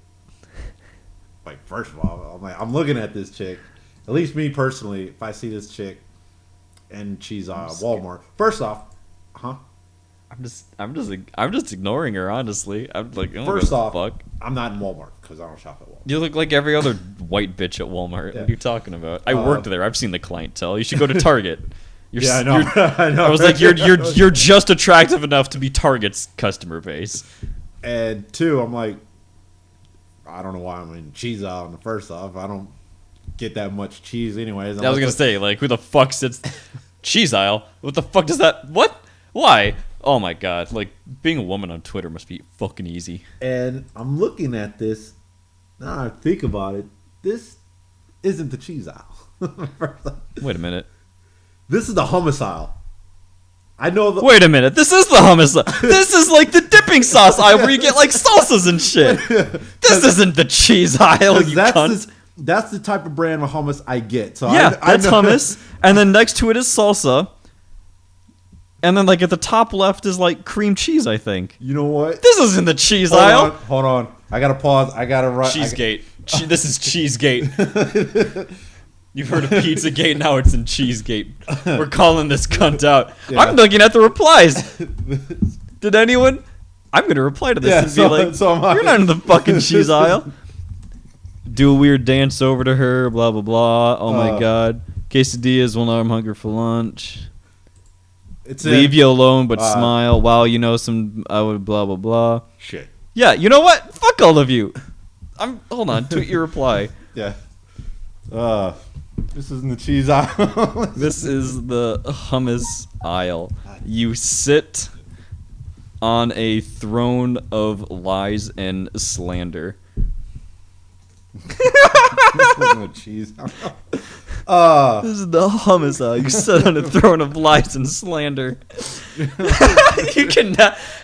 Like, first of all, I'm looking at this chick. At least me personally, if I see this chick in cheese aisle Walmart, first off, I'm just ignoring her. Honestly, I'm like, oh, first off, fuck. I'm not in Walmart because I don't shop at Walmart. You look like every other white bitch at Walmart. Yeah. What are you talking about? I worked there. I've seen the clientele. You should go to Target. I know. I know. I was like, you're just attractive enough to be Target's customer base. And 2, I'm like, I don't know why I'm in cheese aisle. And first off, I don't get that much cheese anyways. I was gonna say, like, who the fuck sits cheese aisle? What the fuck does that? What? Why? Oh my God! Like, being a woman on Twitter must be fucking easy. And I'm looking at this. Now I think about it. This isn't the cheese aisle. Wait a minute. This is the hummus aisle. I know the. Wait a minute. This is the hummus. This is like the dipping sauce aisle where you get like salsas and shit. This isn't the cheese aisle, you cunt. That's the type of brand of hummus I get. So yeah, I that's hummus. And then next to it is salsa. And then like at the top left is like cream cheese, I think. You know what? This is in the cheese aisle. Hold on. I gotta pause. I gotta write. Cheesegate. This is Cheesegate. You've heard of Pizzagate, now it's in Cheesegate. We're calling this cunt out. Yeah. I'm looking at the replies. Did anyone? I'm gonna reply to this and be like, "You're not in the fucking cheese aisle." Do a weird dance over to her. Blah blah blah. Oh my god. Quesadillas will I'm hungry for lunch. Leave you alone, but smile. Wow, you know some. I would blah blah blah. Shit. Yeah, you know what? Fuck all of you. Hold on. Tweet your reply. Yeah. This isn't the cheese aisle. This is the hummus aisle. You sit on a throne of lies and slander. Cheese. This is the hummus aisle. You sit on a throne of lies and slander. You can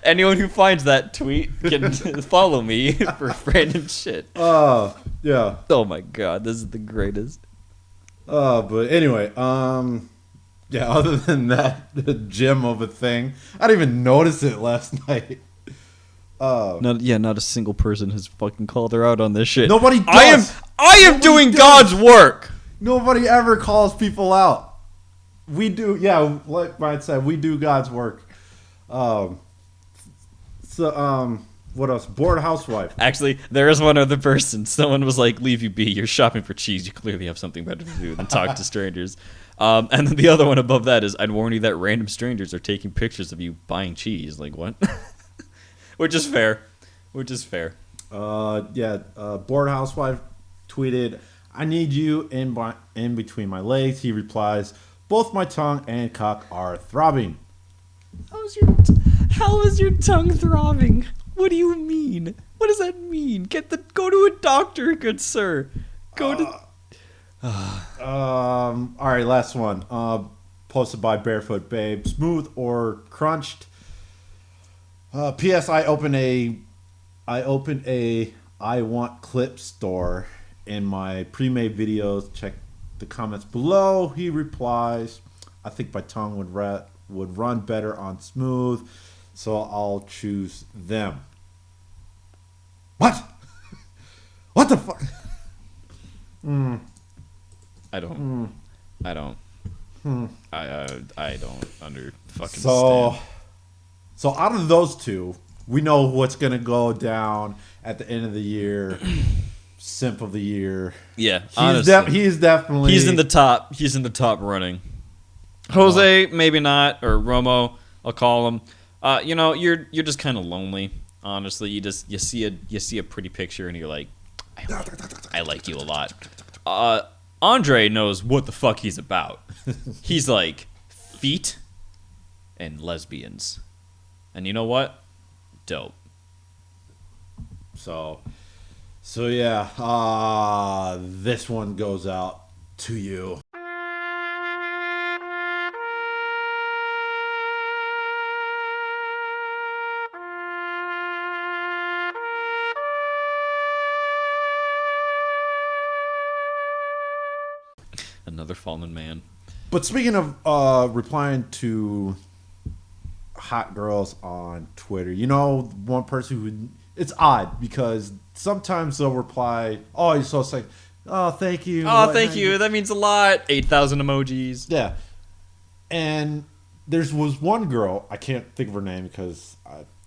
anyone who finds that tweet can follow me for random shit. Yeah. Oh my god, this is the greatest. But anyway, yeah. Other than that, the gem of a thing, I didn't even notice it last night. Not a single person has fucking called her out on this shit. Nobody does. I am doing God's work. Nobody ever calls people out. We do, yeah. Like Brian said, we do God's work. What else? Bored housewife. Actually, there is one other person. Someone was like, "Leave you be. You're shopping for cheese. You clearly have something better to do than talk to strangers." And then the other one above that is, "I'd warn you that random strangers are taking pictures of you buying cheese." Like what? Which is fair. Bored housewife tweeted, "I need you in between my legs." He replies, "Both my tongue and cock are throbbing." How is your tongue throbbing? What do you mean? What does that mean? Go to a doctor, good sir. All right, last one. Posted by Barefoot Babe. Smooth or crunched? P.S. I opened a I Want Clip store in my pre-made videos. Check the comments below. He replies, "I think my tongue would run better on smooth, so I'll choose them." What? What the fuck? I don't fucking So stand. out of those two, we know what's gonna go down at the end of the year. Simp of the year. Yeah, he's definitely he's in the top. He's in the top running. Jose, maybe not, or Romo, I'll call him. You're just kind of lonely. Honestly, you see a pretty picture and you're like, I like you a lot. Andre knows what the fuck he's about. He's like feet and lesbians, and you know what? Dope. So yeah. This one goes out to you. Another fallen man. But speaking of replying to hot girls on Twitter, one person who, it's odd because sometimes they'll reply, "Oh, you're so sick. Oh, thank you. Oh, thank you. That means a lot." 8,000 emojis. Yeah. And was one girl, I can't think of her name because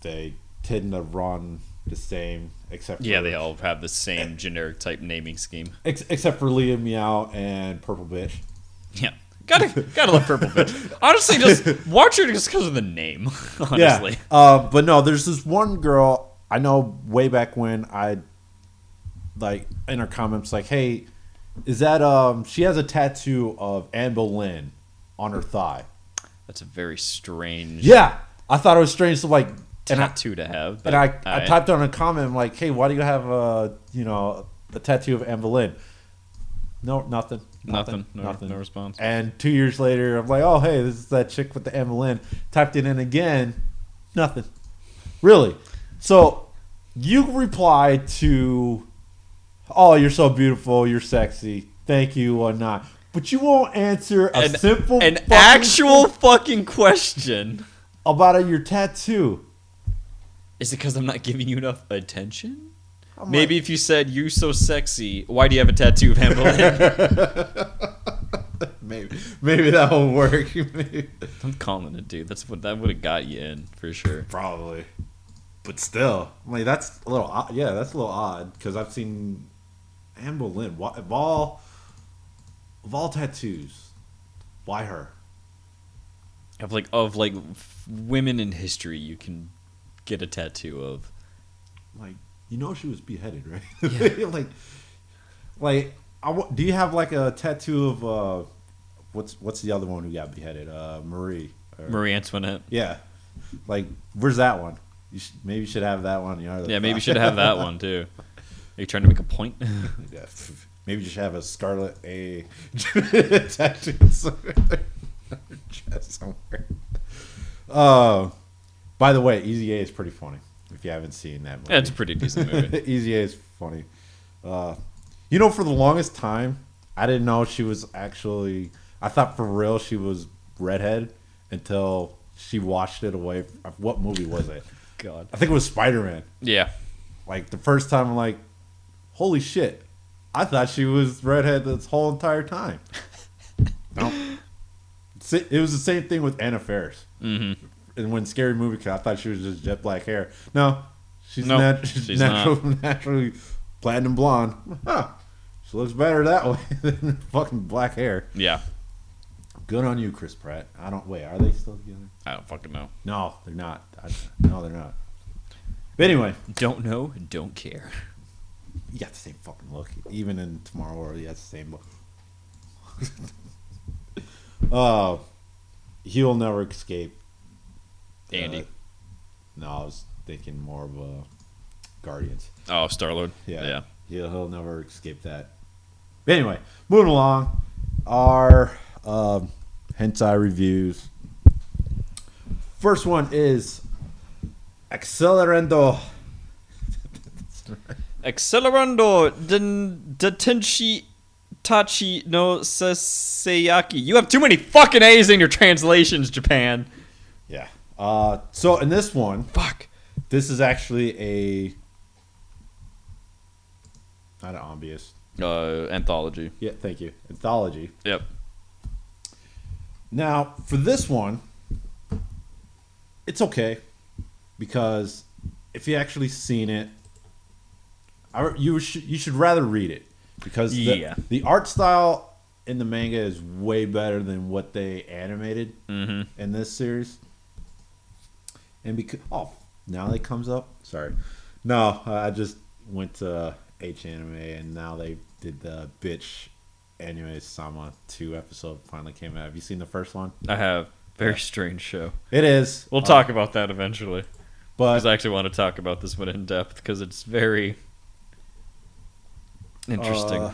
they tend to run the same, except for, they all have the same generic type naming scheme. Except for Leah Meow and Purple Bitch. Yeah. Gotta love Purple Bitch. Honestly, just watch her just because of the name. Honestly. Yeah. But no, there's this one girl I know way back when I like in her comments like, "Hey, is that she has a tattoo of Anne Boleyn on her thigh." That's a very strange. Yeah, I thought it was strange to like tattoo to have. And I typed on a comment, I'm like, "Hey, why do you have a tattoo of Anne Boleyn?" No, nothing. No response. And 2 years later, I'm like, "Oh, hey, this is that chick with the Anne Boleyn." Typed it in again, nothing. Really? So you replied to, "Oh, you're so beautiful, you're sexy, thank you," or not. But you won't answer a simple an fucking actual fucking question. about your tattoo. Is it because I'm not giving you enough attention? I'm Maybe like- if you said, "You so sexy, why do you have a tattoo of Anne Boleyn?" maybe that will work. Maybe. I'm calling it, dude. That would have got you in for sure. Probably. But still, I'm like, that's a little odd. Yeah, that's a little odd because I've seen Anne Boleyn. Of all tattoos, why her? Of women in history, you can get a tattoo of. Like, you know, she was beheaded, right? Yeah. do you have like a tattoo of what's the other one who got beheaded? Marie. Marie Antoinette. Yeah. Like, where's that one? Maybe you should have that one. Yeah, maybe you should have that one too. Are you trying to make a point? Yeah. Maybe you should have a Scarlet A tattoo somewhere. By the way, Easy A is pretty funny. If you haven't seen that movie, Yeah, it's a pretty decent movie. Easy A is funny. For the longest time, I didn't know she was actually. I thought for real she was redhead until she washed it away. What movie was it? God. I think it was Spider-Man. Yeah. Like the first time, I'm like, holy shit! I thought she was redhead this whole entire time. No, it was the same thing with Anna Faris. Mm-hmm. And when Scary Movie came, I thought she was just jet black hair. No, she's She's naturally platinum blonde. Huh. She looks better that way than fucking black hair. Yeah. Good on you, Chris Pratt. Are they still together? I don't fucking know. No, they're not. No, they're not. But anyway, Don't know, don't care. you got the same fucking look. Even in Tomorrow World, you got the same look. He'll never escape. Andy. No, I was thinking more of Guardians. Oh, Star-Lord. Yeah. He'll never escape that. But anyway, moving along. Our hentai reviews. First one is Accelerando. Accelerando Datenshi-tachi no Sasayaki. You have too many fucking A's in your translations, Japan. Yeah. So in this one, Fuck. this is actually not an obvious. Anthology. Yeah, thank you. Anthology. Yep. Now, for this one, it's okay because if you actually seen it, you should rather read it because the art style in the manga is way better than what they animated in this series. And because now it comes up. Sorry, no, I just went to H Anime and now they did the bitch anime Sama 2 episode finally came out. Have you seen the first one? I have. Very strange show. It is. We'll talk about that eventually. But Because I actually want to talk about this one in depth because it's very interesting.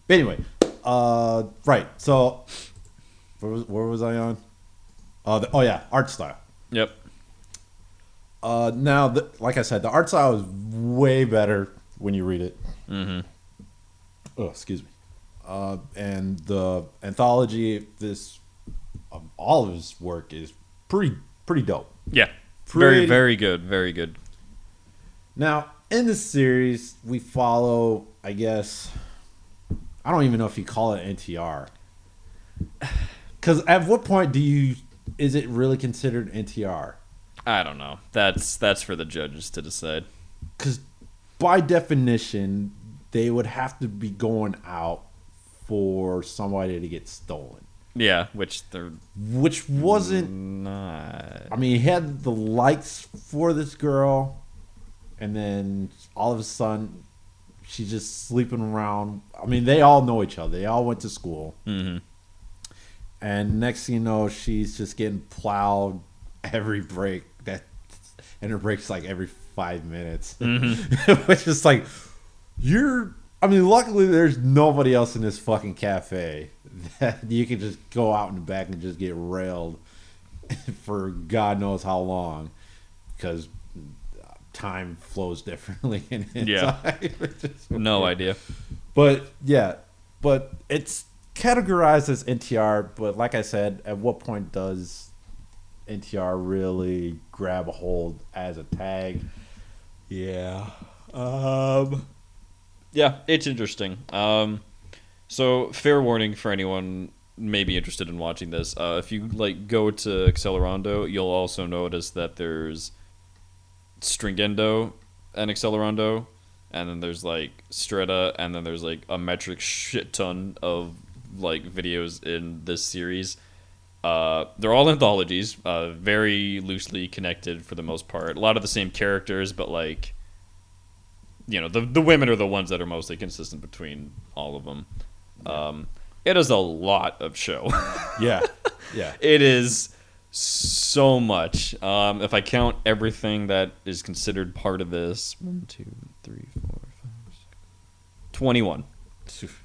But anyway, right. So, where was I on? Art style. Yep. Now, like I said, the art style is way better when you read it. Mm-hmm. Oh, excuse me. And the anthology, all of his work is pretty dope. Yeah. Pretty- Very good. Very good. Now, in this series, we follow, I guess, I don't even know if you call it NTR. Because at what point is it really considered NTR? I don't know. That's for the judges to decide. Because by definition, they would have to be going out for somebody to get stolen. Yeah, which wasn't not. I mean, he had the likes for this girl, and then all of a sudden, she's just sleeping around. I mean, they all know each other. They all went to school. Mm-hmm. And next thing you know, she's just getting plowed every break. And her break's like every 5 minutes. Mm-hmm. Which is like, I mean, luckily there's nobody else in this fucking cafe that you can just go out in the back and just get railed for God knows how long, because time flows differently in Yeah. time. No idea. But yeah, but it's categorized as NTR, but like I said, at what point does NTR really grab a hold as a tag? Yeah. Yeah, it's interesting. So fair warning for anyone may be interested in watching this. If you like go to Accelerando, you'll also notice that there's Stringendo and Accelerando, and then there's like Strata, and then there's like a metric shit ton of like videos in this series. They're all anthologies, very loosely connected for the most part. A lot of the same characters, but like, you know, the women are the ones that are mostly consistent between all of them. It is a lot of show. Yeah, yeah. It is so much. If I count everything that is considered part of this, 1, 2, 3, 4, 5, 6, 21.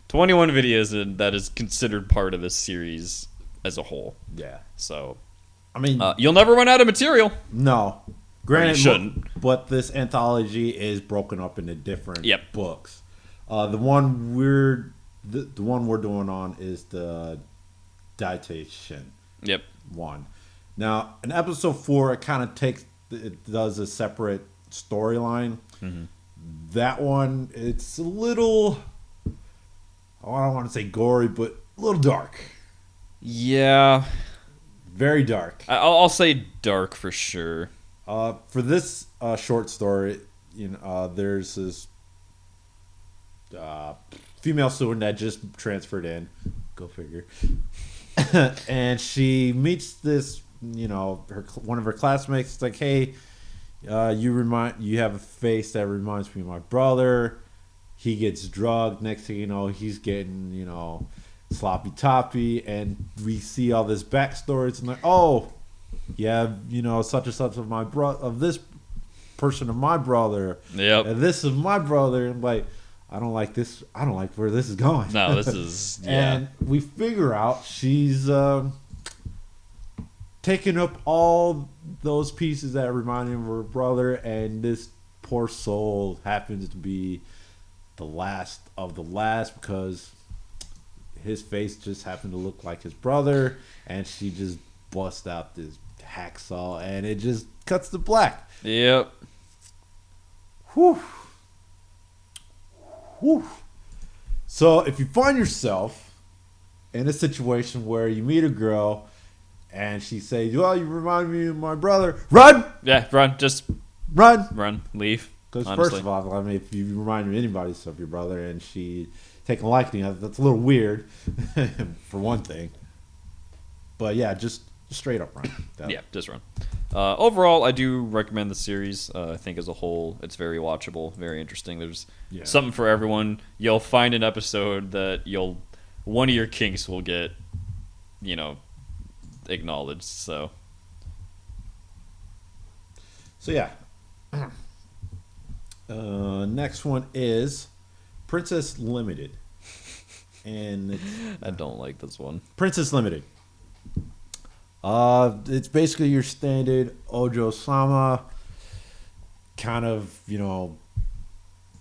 21 videos that is considered part of this series as a whole. Yeah. So, I mean, you'll never run out of material. no. Granted, you shouldn't. But this anthology is broken up into different Yep. books. The one we're doing on is the Datenshi Yep. one. Now, in episode 4, it does a separate storyline. Mm-hmm. That one, it's a little, I don't want to say gory, but a little dark. Yeah. Very dark. I'll say dark for sure. For this short story, there's this female student that just transferred in. Go figure. And she meets this, one of her classmates. It's like, hey, you have a face that reminds me of my brother. He gets drugged. Next thing you know, he's getting, sloppy toppy, and we see all this backstory. It's like, oh, yeah, such and such of this person of my brother. Yep. And this is my brother. And like, I don't like this. I don't like where this is going. No, this is yeah. And we figure out she's taking up all those pieces that remind him of her brother, and this poor soul happens to be the last of the last because his face just happened to look like his brother, and she just busts out this hacksaw, and it just cuts to black. Yep. Whew. Whew. So if you find yourself in a situation where you meet a girl and she says, well, you remind me of my brother, run! Yeah, run. Just Run! leave. Because first of all, I mean, if you remind anybody of your brother and she taking a liking, that's a little weird, for one thing. But yeah, just straight up run. Yeah, just run. Overall, I do recommend the series. I think as a whole, it's very watchable, very interesting. There's something for everyone. You'll find an episode that one of your kinks will get, acknowledged. So yeah. Next one is Princess Limited, and I don't like this one. Princess Limited. It's basically your standard Ojo-sama kind of,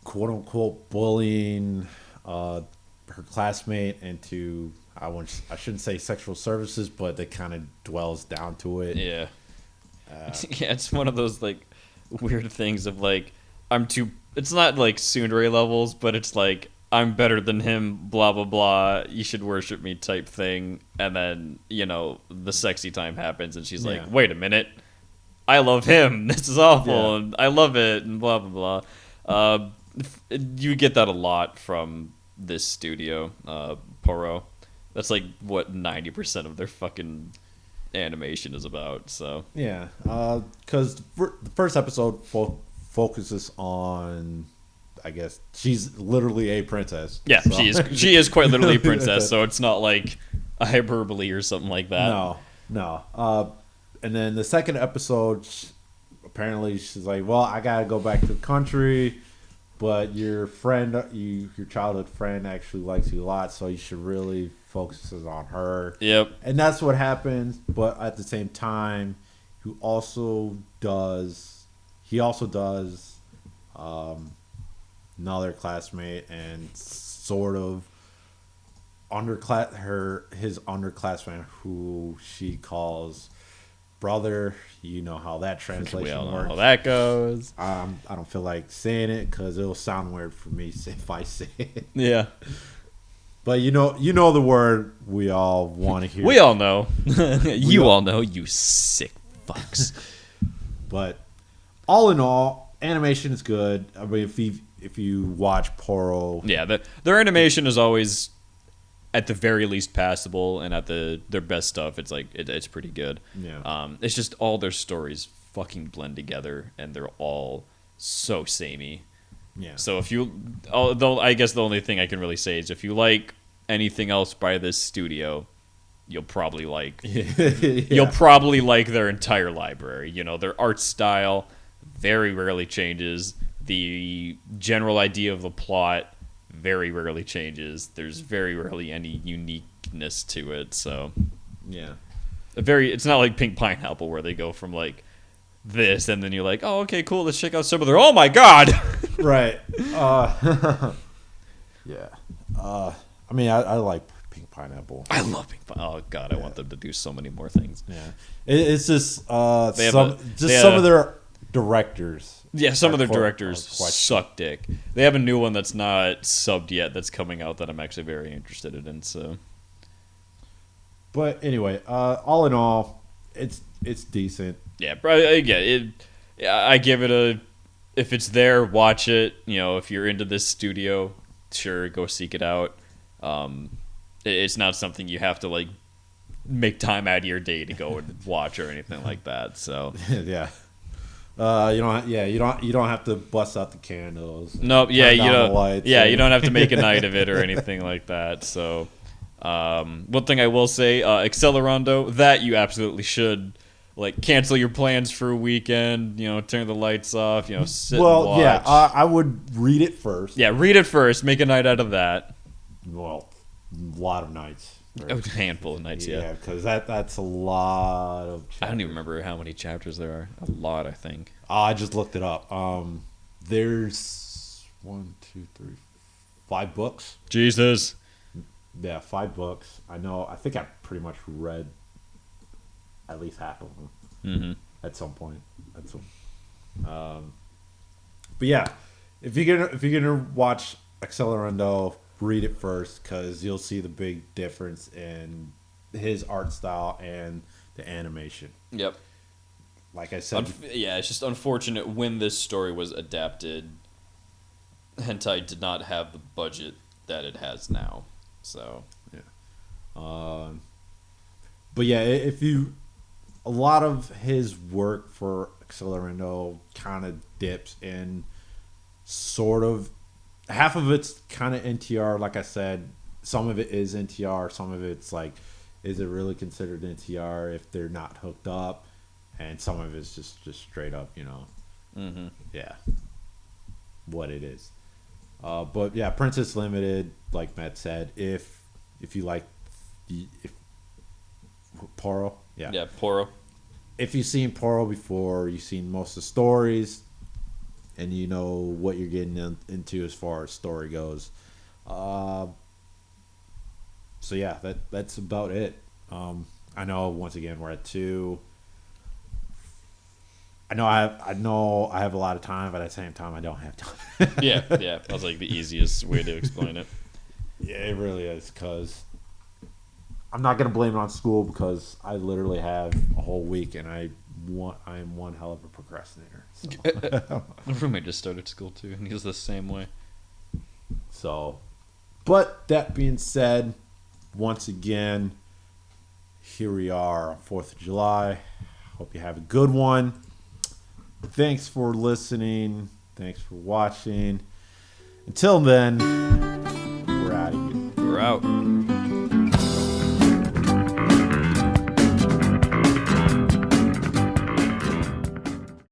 quote unquote bullying her classmate into, I shouldn't say sexual services, but it kind of dwells down to it. Yeah. Yeah, it's one of those like weird things of like it's not like tsundere levels, but it's like I'm better than him, blah blah blah, you should worship me type thing, and then the sexy time happens and she's like, wait a minute, I love him, this is awful, and I love it, and blah blah blah. You get that a lot from this studio, Poro. That's like what 90% of their fucking animation is about. So yeah, because the first episode focuses on, I guess she's literally a princess. Yeah, so. she is quite literally a princess. So it's not like a hyperbole or something like that. No. And then the second episode, apparently she's like, well, I gotta go back to the country, but your childhood friend actually likes you a lot, so you should really focus on her. Yep. And that's what happens. But at the same time, he also does another classmate and sort of his underclassman who she calls brother. You know how that translation We all know works. how that goes. I don't feel like saying it because it'll sound weird for me if I say it. Yeah. But you know the word we all want to hear. We all know. All know, you sick fucks. But all in all, animation is good. I mean, if you watch Poro, Yeah, their animation is always at the very least passable, and at their best stuff, it's like it's pretty good. Yeah. It's just all their stories fucking blend together, and they're all so samey. yeah. So although I guess the only thing I can really say is if you like anything else by this studio, you'll probably like you'll probably like their entire library. You know, their art style very rarely changes. The general idea of the plot very rarely changes. There's very rarely any uniqueness to it. So yeah. it's not like Pink Pineapple where they go from like this and then you're like, oh, okay, cool, let's check out some of their, oh my god. Right. Yeah. I mean, I like Pink Pineapple. I love Pink Pineapple. Oh god, I want them to do so many more things. Yeah. It's just some have of their directors. Yeah, some of their are directors quite suck dick. They have a new one that's not subbed yet that's coming out that I'm actually very interested in. So, But anyway, all in all, it's decent. yeah, I give it a. If it's there, watch it. You know, if you're into this studio, sure, go seek it out. It's not something you have to like make time out of your day to go and watch or anything like that. So Yeah. You don't have to bust out the candles. Nope. Yeah, turn you down the don't. lights, Yeah, you don't have to make a night of it or anything like that. So, one thing I will say, Accelerando, that you absolutely should like cancel your plans for a weekend. You know, turn the lights off. You know, sit and watch. Yeah, I would read it first. Yeah, read it first. Make a night out of that. Well, a lot of nights. A handful of nights. Yeah. because that's a lot of. I don't even remember how many chapters there are. A lot, I think. I just looked it up. There's 5 books. Jesus. Yeah, 5 books. I know. I think I pretty much read at least half of them at some point. But yeah, if you're gonna watch Accelerando, read it first because you'll see the big difference in his art style and the animation. Yep. Like I said, It's just unfortunate when this story was adapted. Hentai did not have the budget that it has now. So, but yeah, a lot of his work for Accelerando kind of dips in sort of. Half of it's kind of NTR, like I said. Some of it is NTR. Some of it's like, is it really considered NTR if they're not hooked up? And some of it's just straight up, yeah, what it is. But yeah, Princess Limited, like Matt said, if you like, Poro, yeah, Poro. If you've seen Poro before, you've seen most of the stories. And you know what you're getting into as far as story goes. So yeah, that's about it. I know once again we're at 2. I know I have a lot of time, but at the same time I don't have time. yeah. That was like the easiest way to explain it. Yeah, it really is because I'm not gonna blame it on school because I literally have a whole week and I am one hell of a procrastinator. So. My roommate just started school too, and he's the same way. So, but that being said, once again, here we are on 4th of July. Hope you have a good one. Thanks for listening. Thanks for watching. Until then, we're out of here. We're out.